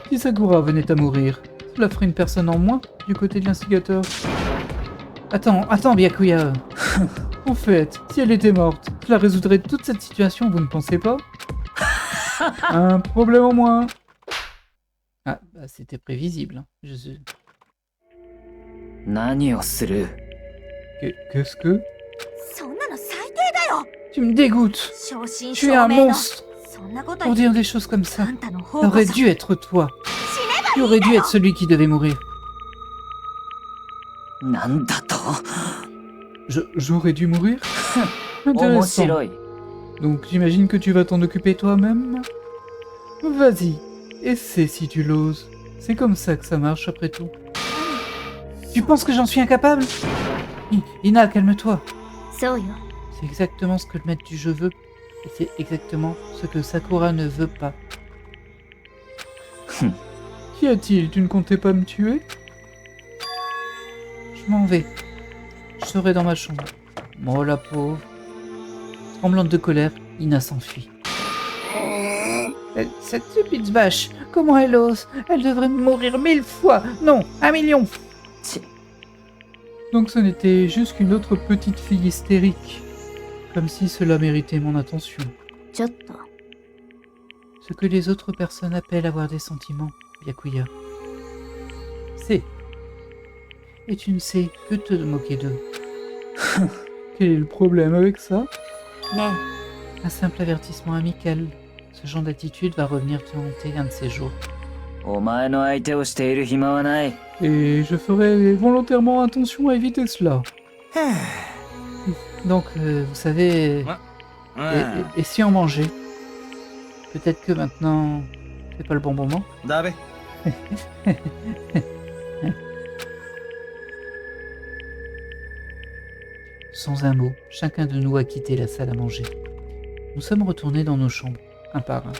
Si Sakura venait à mourir, cela ferait une personne en moins du côté de l'instigateur. Attends, Byakuya. En fait, si elle était morte, cela résoudrait toute cette situation, vous ne pensez pas? Un problème en moins. Ah, bah c'était prévisible. Hein. Je... 何をする？ Qu'est-ce que? そんなの最低だよ。 Tu me dégoûtes. 正真 Tu 正 es un 銘の monstre. そんなこと Pour 言 dire って des choses comme ça. あんたの Ça 方こ aurait そ dû être toi. 死 Tu ねばい aurais いん dû だよ être celui qui devait mourir. なんだと？ J'aurais dû mourir? 面 Intéressant. 白い。 Donc j'imagine que tu vas t'en occuper toi-même? Vas-y, essaie si tu l'oses. C'est comme ça que ça marche après tout. Tu penses que j'en suis incapable? Ina, calme-toi. そうよ。 C'est exactement ce que le maître du jeu veut. Et c'est exactement ce que Sakura ne veut pas. Qu'y a-t-il? Tu ne comptais pas me tuer? Je m'en vais. Je serai dans ma chambre. Oh la pauvre. Tremblante de colère, Ina s'enfuit. Cette stupide vache, comment elle ose? Elle devrait mourir 1000 fois. Non, 1 million. Donc ce n'était juste qu'une autre petite fille hystérique. Comme si cela méritait mon attention. ちょっと Ce que les autres personnes appellent avoir des sentiments, Byakuya. C'est. Et tu ne sais que te moquer d'eux. Quel est le problème avec ça? ね Un simple avertissement amical. Ce genre d'attitude va revenir te hanter un de ces jours. お前の相手をしている暇はない。 Et je ferai volontairement attention à éviter cela. Donc, vous savez... Et si on mangeait? Peut-être que maintenant, c'est pas le bon moment. だべ Sans un mot, chacun de nous a quitté la salle à manger. Nous sommes retournés dans nos chambres, un par un.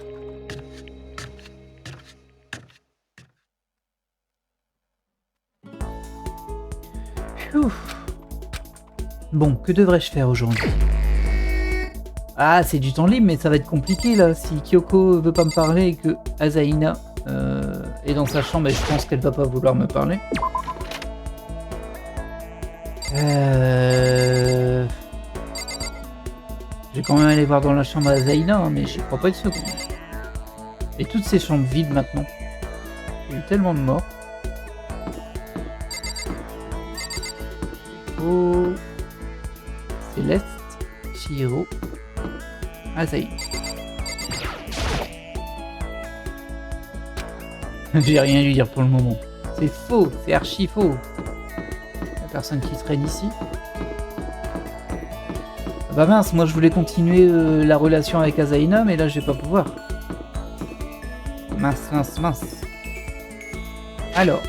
Phew. Bon, que devrais-je faire aujourd'hui? Ah, c'est du temps libre, mais ça va être compliqué là. Si Kyoko veut pas me parler et que Asaina est dans sa chambre, et je pense qu'elle va pas vouloir me parler. Je vais quand même aller voir dans la chambre d'Asaina, hein, mais j'y crois pas une seconde. Et toutes ces chambres vides maintenant. Il y a eu tellement de morts. Oh. Céleste, Chihiro, Asaina. J'ai rien à lui dire pour le moment. C'est faux, c'est archi faux. La personne qui traîne ici. Ah bah mince, moi je voulais continuer la relation avec Asaina, mais là je vais pas pouvoir. Mince. Alors.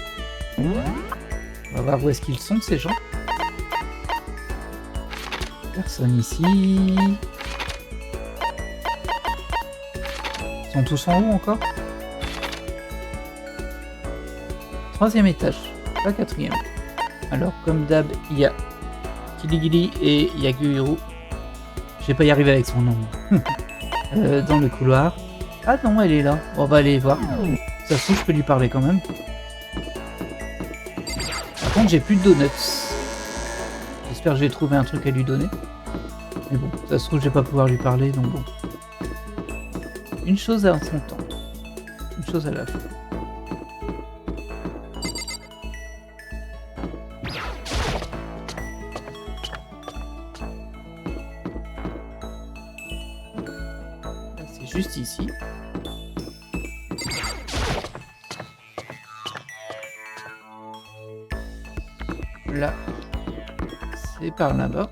On va voir où est-ce qu'ils sont ces gens. Personne ici. Ils sont tous en haut encore. 3e étage, pas 4e. Alors, comme d'hab, il y a Kiligiri et Yaguhiro. Je vais pas y arriver avec son nom. Dans le couloir. Ah non, elle est là. On va aller voir. Ça se trouve, je peux lui parler quand même. Par contre, j'ai plus de donuts. J'espère que j'ai trouvé un truc à lui donner. Mais bon, ça se trouve, je vais pas pouvoir lui parler, donc bon. Une chose à son temps. Une chose à la fois. C'est juste ici. Là, c'est par là-bas.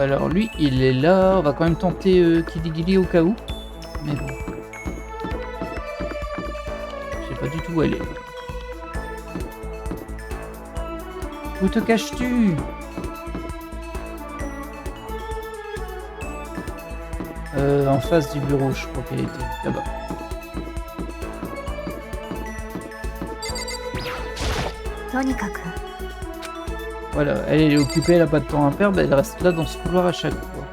Alors lui, il est là. On va quand même tenter Kiligiri au cas où. Mais bon. Je sais pas du tout où elle est. Où te caches-tu? En face du bureau, je crois qu'elle était là-bas. Voilà, elle est occupée, elle a pas de temps à perdre, elle reste là dans ce couloir à chaque fois.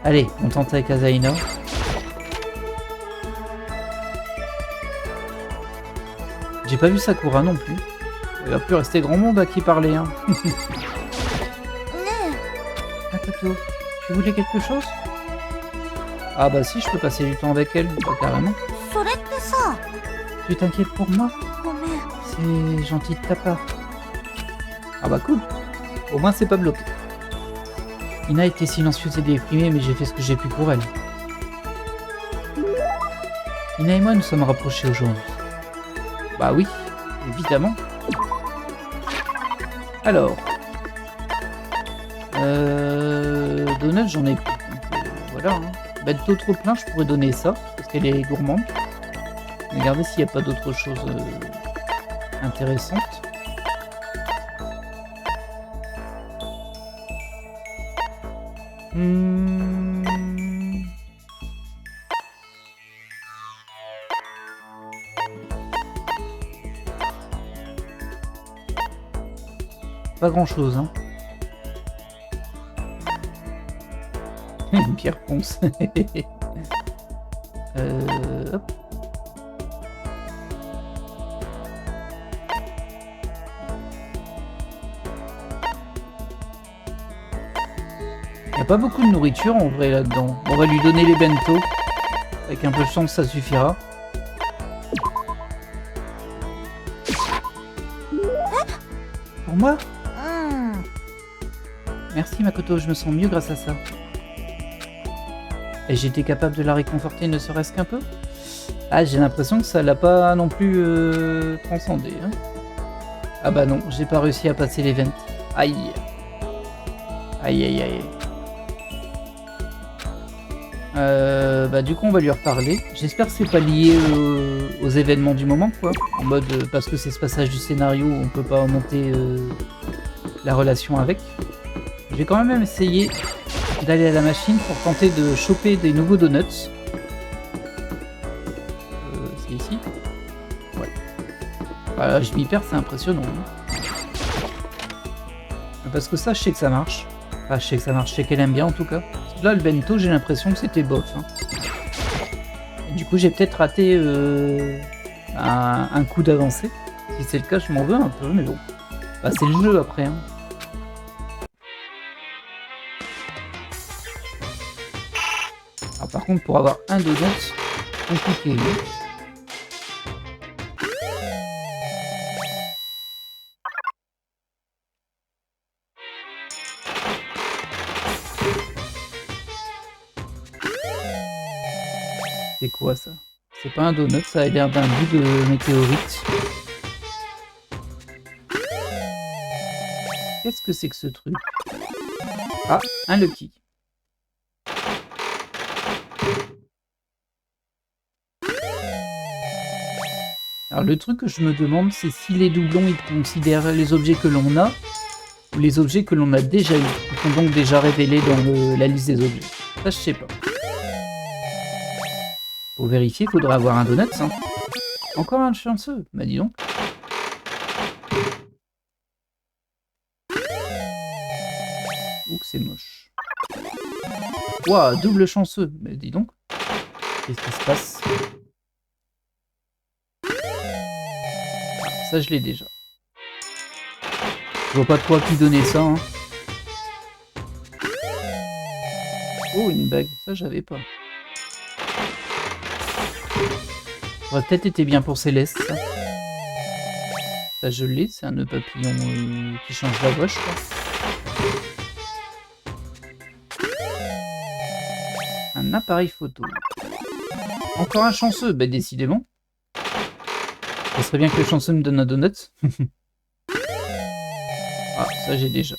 Allez, on tente avec Azaina. J'ai pas vu Sakura non plus. Il va plus rester grand monde à qui parler, hein. Makoto, tu voulais quelque chose? Ah bah si, je peux passer du temps avec elle, bah, carrément. Tu t'inquiètes pour moi? C'est gentil de ta part. Ah bah cool. Au moins c'est pas bloqué. Ina était silencieuse et déprimée, mais j'ai fait ce que j'ai pu pour elle. Ina et moi nous sommes rapprochés aujourd'hui. Bah oui, évidemment. Alors. Donuts, j'en ai plus. Donc, voilà. Hein. Bento trop plein, je pourrais donner ça, parce qu'elle est gourmande. Regardez s'il n'y a pas d'autre chose intéressante. Pas grand chose, hein. Une pierre ponce. Hop. Il n'y a pas beaucoup de nourriture en vrai là-dedans. On va lui donner les bento. Avec un peu de chance, ça suffira. Pour moi? Merci Makoto, je me sens mieux grâce à ça. Et j'étais capable de la réconforter ne serait-ce qu'un peu? Ah, j'ai l'impression que ça l'a pas non plus transcendé. Hein. Ah bah non, j'ai pas réussi à passer l'event. Aïe. Aïe aïe aïe. Bah du coup on va lui reparler. J'espère que c'est pas lié aux événements du moment quoi. En mode parce que c'est ce passage du scénario où on peut pas monter la relation avec. Je vais quand même essayer d'aller à la machine pour tenter de choper des nouveaux donuts. C'est ici. Ouais. Voilà, je m'y perds, c'est impressionnant. Hein. Parce que ça, je sais que ça marche. Enfin, je sais que ça marche, je sais qu'elle aime bien en tout cas. Là, le bento, j'ai l'impression que c'était bof. Hein. Et du coup, j'ai peut-être raté un coup d'avancée. Si c'est le cas, je m'en veux un peu, mais bon. Bah, c'est le jeu après. Hein. Alors, par contre, pour avoir un donut, compliqué. C'est quoi ça? C'est pas un donut, ça a l'air d'un bout de météorite. Qu'est-ce que c'est que ce truc? Ah, un Lucky. Alors le truc que je me demande, c'est si les doublons ils considèrent les objets que l'on a ou les objets que l'on a déjà eu, qui sont donc déjà révélés dans la liste des objets. Ça je sais pas. Pour vérifier, il faudra avoir un donut. Hein. Encore un chanceux, bah dis donc. Ouh que c'est moche. Ouah, double chanceux, bah dis donc. Qu'est-ce qui se passe? Ça, je l'ai déjà. Je vois pas trop à qui donner ça. Hein. Oh, une bague. Ça, j'avais pas. Ça aurait peut-être été bien pour Céleste, ça. Ça, je l'ai. C'est un nœud papillon qui change la voix, je crois. Un appareil photo. Encore un chanceux. Bah, décidément. Ça serait bien que le chanceux me donne un donut. Ah, ça j'ai déjà.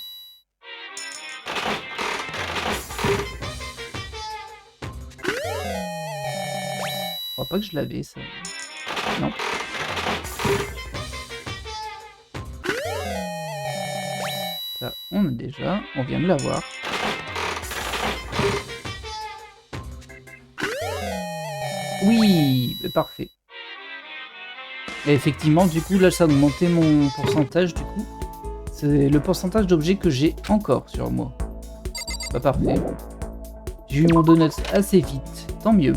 Je crois pas que je l'avais, ça. Non. Ça, on a déjà. On vient de l'avoir. Oui, parfait. Et effectivement, du coup, là, ça a augmenté mon pourcentage, du coup. C'est le pourcentage d'objets que j'ai encore sur moi. Bah, parfait. J'ai eu mon donut assez vite, tant mieux.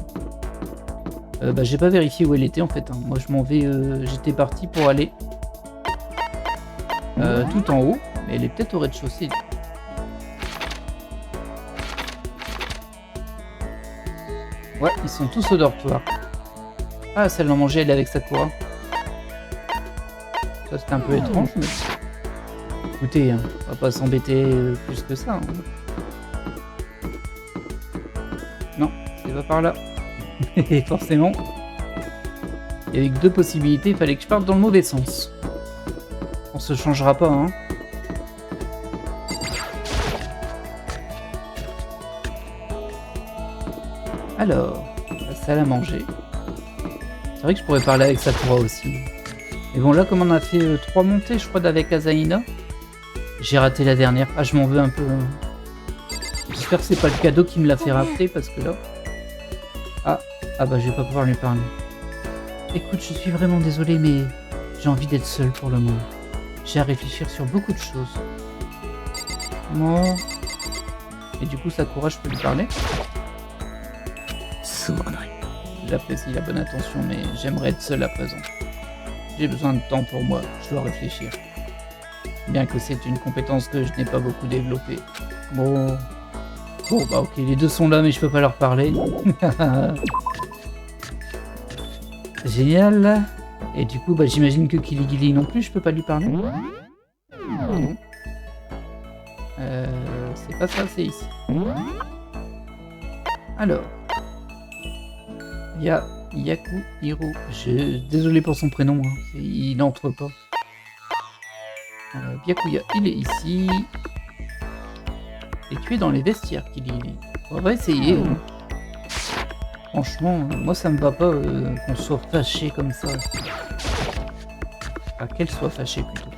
Bah, j'ai pas vérifié où elle était, en fait. Hein. Moi, je m'en vais... J'étais parti pour aller... tout en haut, mais elle est peut-être au rez-de-chaussée. Ouais, ils sont tous au dortoir. Ah, celle d'en manger, elle est avec Sakura. Ça, c'est un peu étrange, mais... Écoutez, hein, on va pas s'embêter plus que ça. Hein. Non, c'est pas par là. Et forcément, il y avait que deux possibilités, il fallait que je parte dans le mauvais sens. On se changera pas, hein. Alors, la salle à manger. C'est vrai que je pourrais parler avec Sakura aussi. Mais bon, là, comme on a fait 3 montées, je crois, d'avec Azaina, j'ai raté la dernière. Ah, je m'en veux un peu. Hein. J'espère que c'est pas le cadeau qui me l'a fait rater, parce que là... Ah bah, je vais pas pouvoir lui parler. Écoute, je suis vraiment désolé, mais j'ai envie d'être seule pour le moment. J'ai à réfléchir sur beaucoup de choses. Bon... Et du coup, Sakura, je peux lui parler? J'apprécie la bonne attention, mais j'aimerais être seul à présent. J'ai besoin de temps pour moi, je dois réfléchir. Bien que c'est une compétence que je n'ai pas beaucoup développée. Bon, bah ok, les deux sont là, mais je peux pas leur parler. Génial. Et du coup, bah j'imagine que Kiligili non plus, je peux pas lui parler. Non. C'est pas ça, c'est ici. Alors. Yakuhiro. Désolé pour son prénom, hein. Il n'entre pas. Byakuya, il est ici. Et tu es dans les vestiaires, Kiligili. On va essayer. Hein. Franchement, moi ça me va pas qu'on soit fâché comme ça. Enfin, qu'elle soit fâchée plutôt.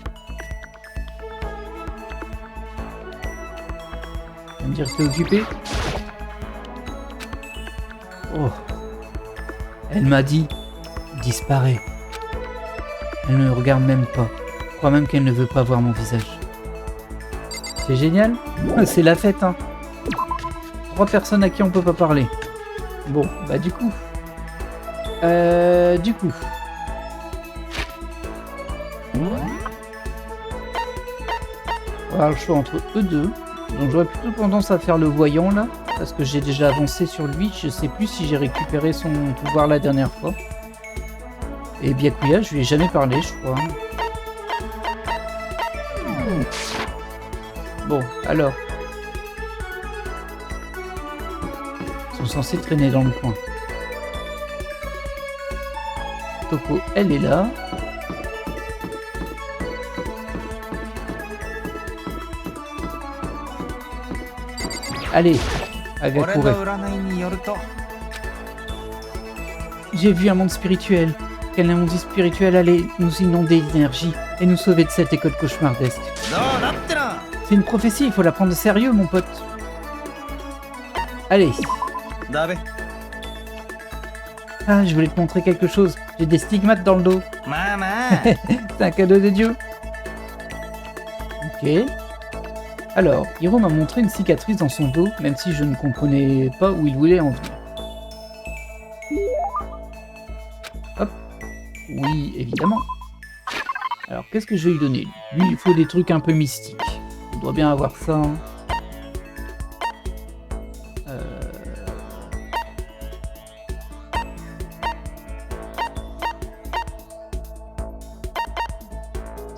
Tu vas me dire que t'es occupé? Oh. Elle m'a dit, disparaît. Elle ne me regarde même pas. Je crois même qu'elle ne veut pas voir mon visage. C'est génial. C'est la fête, hein. 3 personnes à qui on peut pas parler. Bon, bah du coup. On va avoir le choix entre eux deux. Donc j'aurais plutôt tendance à faire le voyant là. Parce que j'ai déjà avancé sur lui. Je sais plus si j'ai récupéré son pouvoir la dernière fois. Et Byakuya, je lui ai jamais parlé, je crois. Bon, alors. Ils sont censés traîner dans le coin. Toko, elle est là. Allez, Agakure. J'ai vu un monde spirituel. Quel monde spirituel allait nous inonder d'énergie et nous sauver de cette école cauchemardesque. C'est une prophétie, il faut la prendre au sérieux, mon pote. Allez. Ah, je voulais te montrer quelque chose. J'ai des stigmates dans le dos. C'est un cadeau de Dieu. Ok. Alors, Hiro m'a montré une cicatrice dans son dos, même si je ne comprenais pas où il voulait en venir. Hop. Oui, évidemment. Alors, qu'est-ce que je vais lui donner? Lui, il faut des trucs un peu mystiques. On doit bien avoir ça. Hein.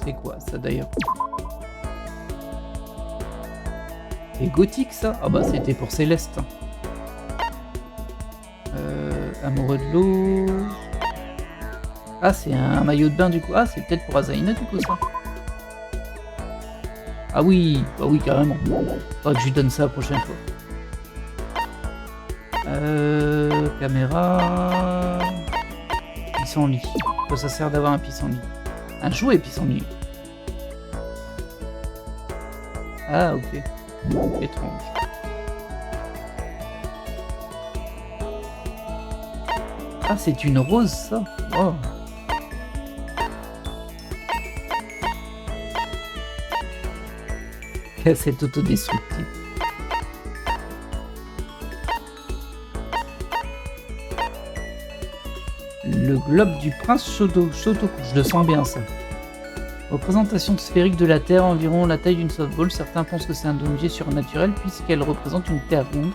C'est quoi ça d'ailleurs? C'est gothique ça? Ah bah c'était pour Céleste. Amoureux de l'eau. Ah c'est un maillot de bain du coup. Ah c'est peut-être pour Azaina du coup ça. Ah oui, bah oui carrément. Faudra que je lui donne ça la prochaine fois. Caméra. Pissenlit. Quoi ça sert d'avoir un pissenlit? Un jouet pissenlit. Ah ok. Étrange. Ah, c'est une rose, ça. Oh. Cassette autodestructive. Le globe du prince Shotoku, je le sens bien ça. Représentation sphérique de la Terre, environ la taille d'une softball. Certains pensent que c'est un objet surnaturel puisqu'elle représente une Terre ronde,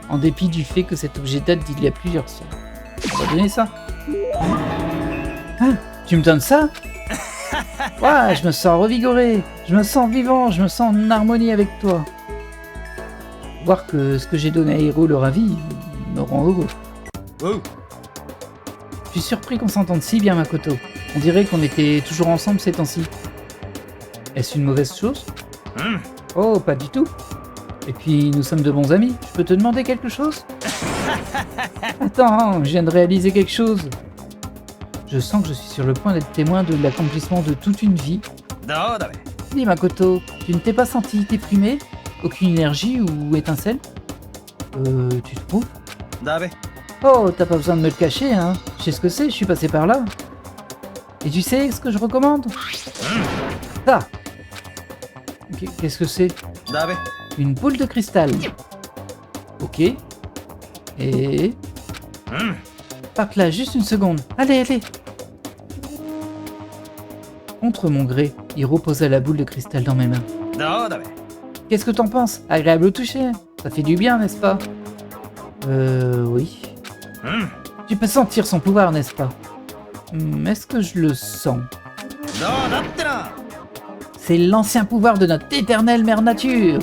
en dépit du fait que cet objet date d'il y a plusieurs siècles. On va donner ça. Ah, tu me donnes ça? Ouais, je me sens revigoré, je me sens vivant, je me sens en harmonie avec toi. Voir que ce que j'ai donné à Hiro le ravi me rend heureux. Oh. Je suis surpris qu'on s'entende si bien, Makoto. On dirait qu'on était toujours ensemble ces temps-ci. Est-ce une mauvaise chose? Oh, pas du tout. Et puis, nous sommes de bons amis. Je peux te demander quelque chose? Attends, je viens de réaliser quelque chose. Je sens que je suis sur le point d'être témoin de l'accomplissement de toute une vie. Dis, Makoto, tu ne t'es pas senti déprimé? Aucune énergie ou étincelle? Tu trouves? Oh, t'as pas besoin de me le cacher, hein. Je sais ce que c'est, je suis passé par là. Et tu sais ce que je recommande? Ça. Qu'est-ce que c'est? Une boule de cristal. Ok. Et... Parte là, juste une seconde. Allez, allez. Contre mon gré, Hiro posa la boule de cristal dans mes mains. Qu'est-ce que t'en penses? Agréable au toucher. Ça fait du bien, n'est-ce pas? Oui. Tu peux sentir son pouvoir, n'est-ce pas? Est-ce que je le sens? C'est l'ancien pouvoir de notre éternelle mère nature.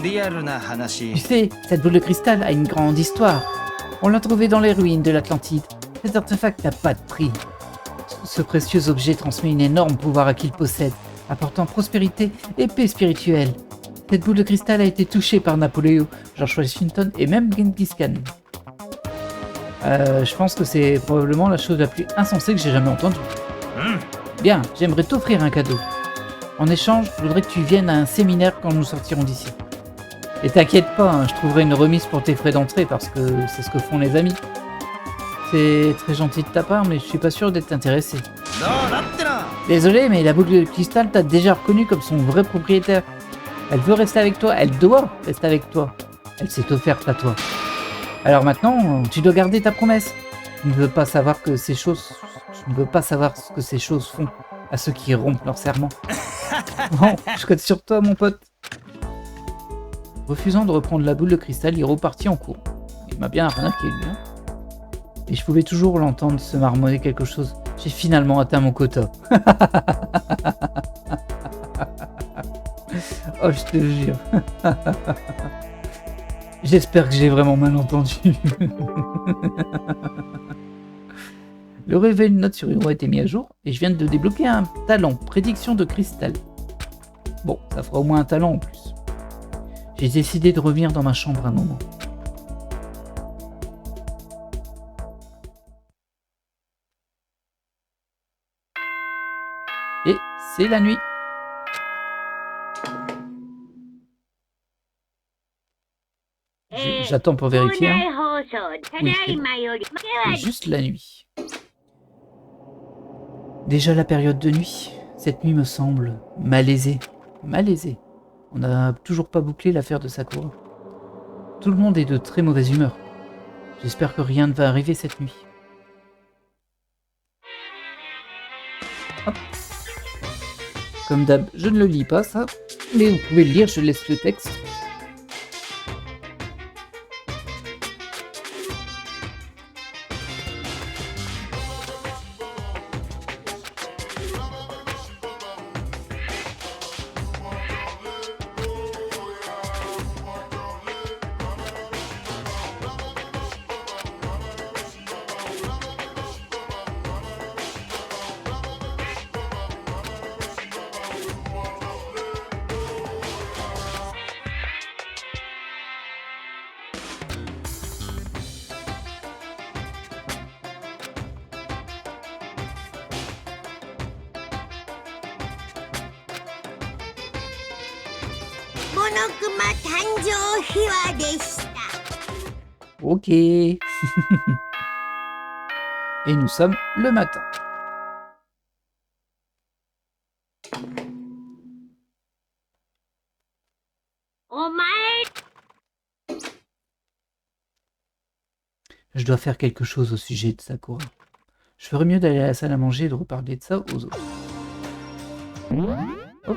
Tu sais, cette boule de cristal a une grande histoire. On l'a trouvée dans les ruines de l'Atlantide. Cet artefact n'a pas de prix. Ce précieux objet transmet un énorme pouvoir à qui le possède, apportant prospérité et paix spirituelle. Cette boule de cristal a été touchée par Napoléon, George Washington et même Genghis Khan. Je pense que c'est probablement la chose la plus insensée que j'ai jamais entendue. Bien, j'aimerais t'offrir un cadeau. En échange, je voudrais que tu viennes à un séminaire quand nous sortirons d'ici. Et t'inquiète pas, hein, je trouverai une remise pour tes frais d'entrée parce que c'est ce que font les amis. C'est très gentil de ta part, mais je suis pas sûr d'être intéressé. Désolé, mais la boule de cristal t'a déjà reconnu comme son vrai propriétaire. Elle veut rester avec toi, elle doit rester avec toi. Elle s'est offerte à toi. Alors maintenant, tu dois garder ta promesse. Je ne veux pas savoir ce que ces choses font à ceux qui rompent leur serment. Bon, je compte sur toi, mon pote. Refusant de reprendre la boule de cristal, il repartit en courant. Il m'a bien arnaqué, lui. Hein. Et je pouvais toujours l'entendre se marmonner quelque chose. J'ai finalement atteint mon quota. Oh, je te jure. J'espère que j'ai vraiment mal entendu. Le réveil de note sur Hiro a été mis à jour et je viens de débloquer un talent, prédiction de cristal. Bon, ça fera au moins un talent en plus. J'ai décidé de revenir dans ma chambre un moment. Et c'est la nuit. J'attends pour vérifier. Hein. Oui, c'est juste la nuit. Déjà la période de nuit. Cette nuit me semble malaisée. Malaisée. On n'a toujours pas bouclé l'affaire de Sakura. Tout le monde est de très mauvaise humeur. J'espère que rien ne va arriver cette nuit. Hop. Comme d'hab, je ne le lis pas ça, mais vous pouvez le lire, je laisse le texte. Ok. Et nous sommes le matin. Je dois faire quelque chose au sujet de Sakura. Je ferais mieux d'aller à la salle à manger et de reparler de ça aux autres. Oh.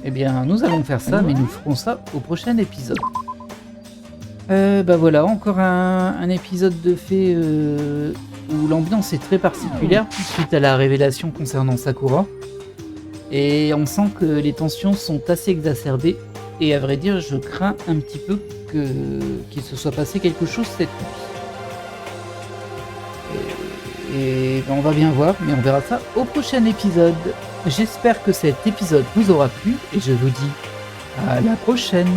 Eh bien, nous allons faire ça, mais nous ferons ça au prochain épisode. Bah voilà, encore un épisode de fait où l'ambiance est très particulière suite à la révélation concernant Sakura. Et on sent que les tensions sont assez exacerbées. Et à vrai dire, je crains un petit peu qu'il se soit passé quelque chose cette nuit. Et ben on va bien voir, mais on verra ça au prochain épisode. J'espère que cet épisode vous aura plu et je vous dis à la prochaine.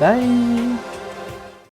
Bye.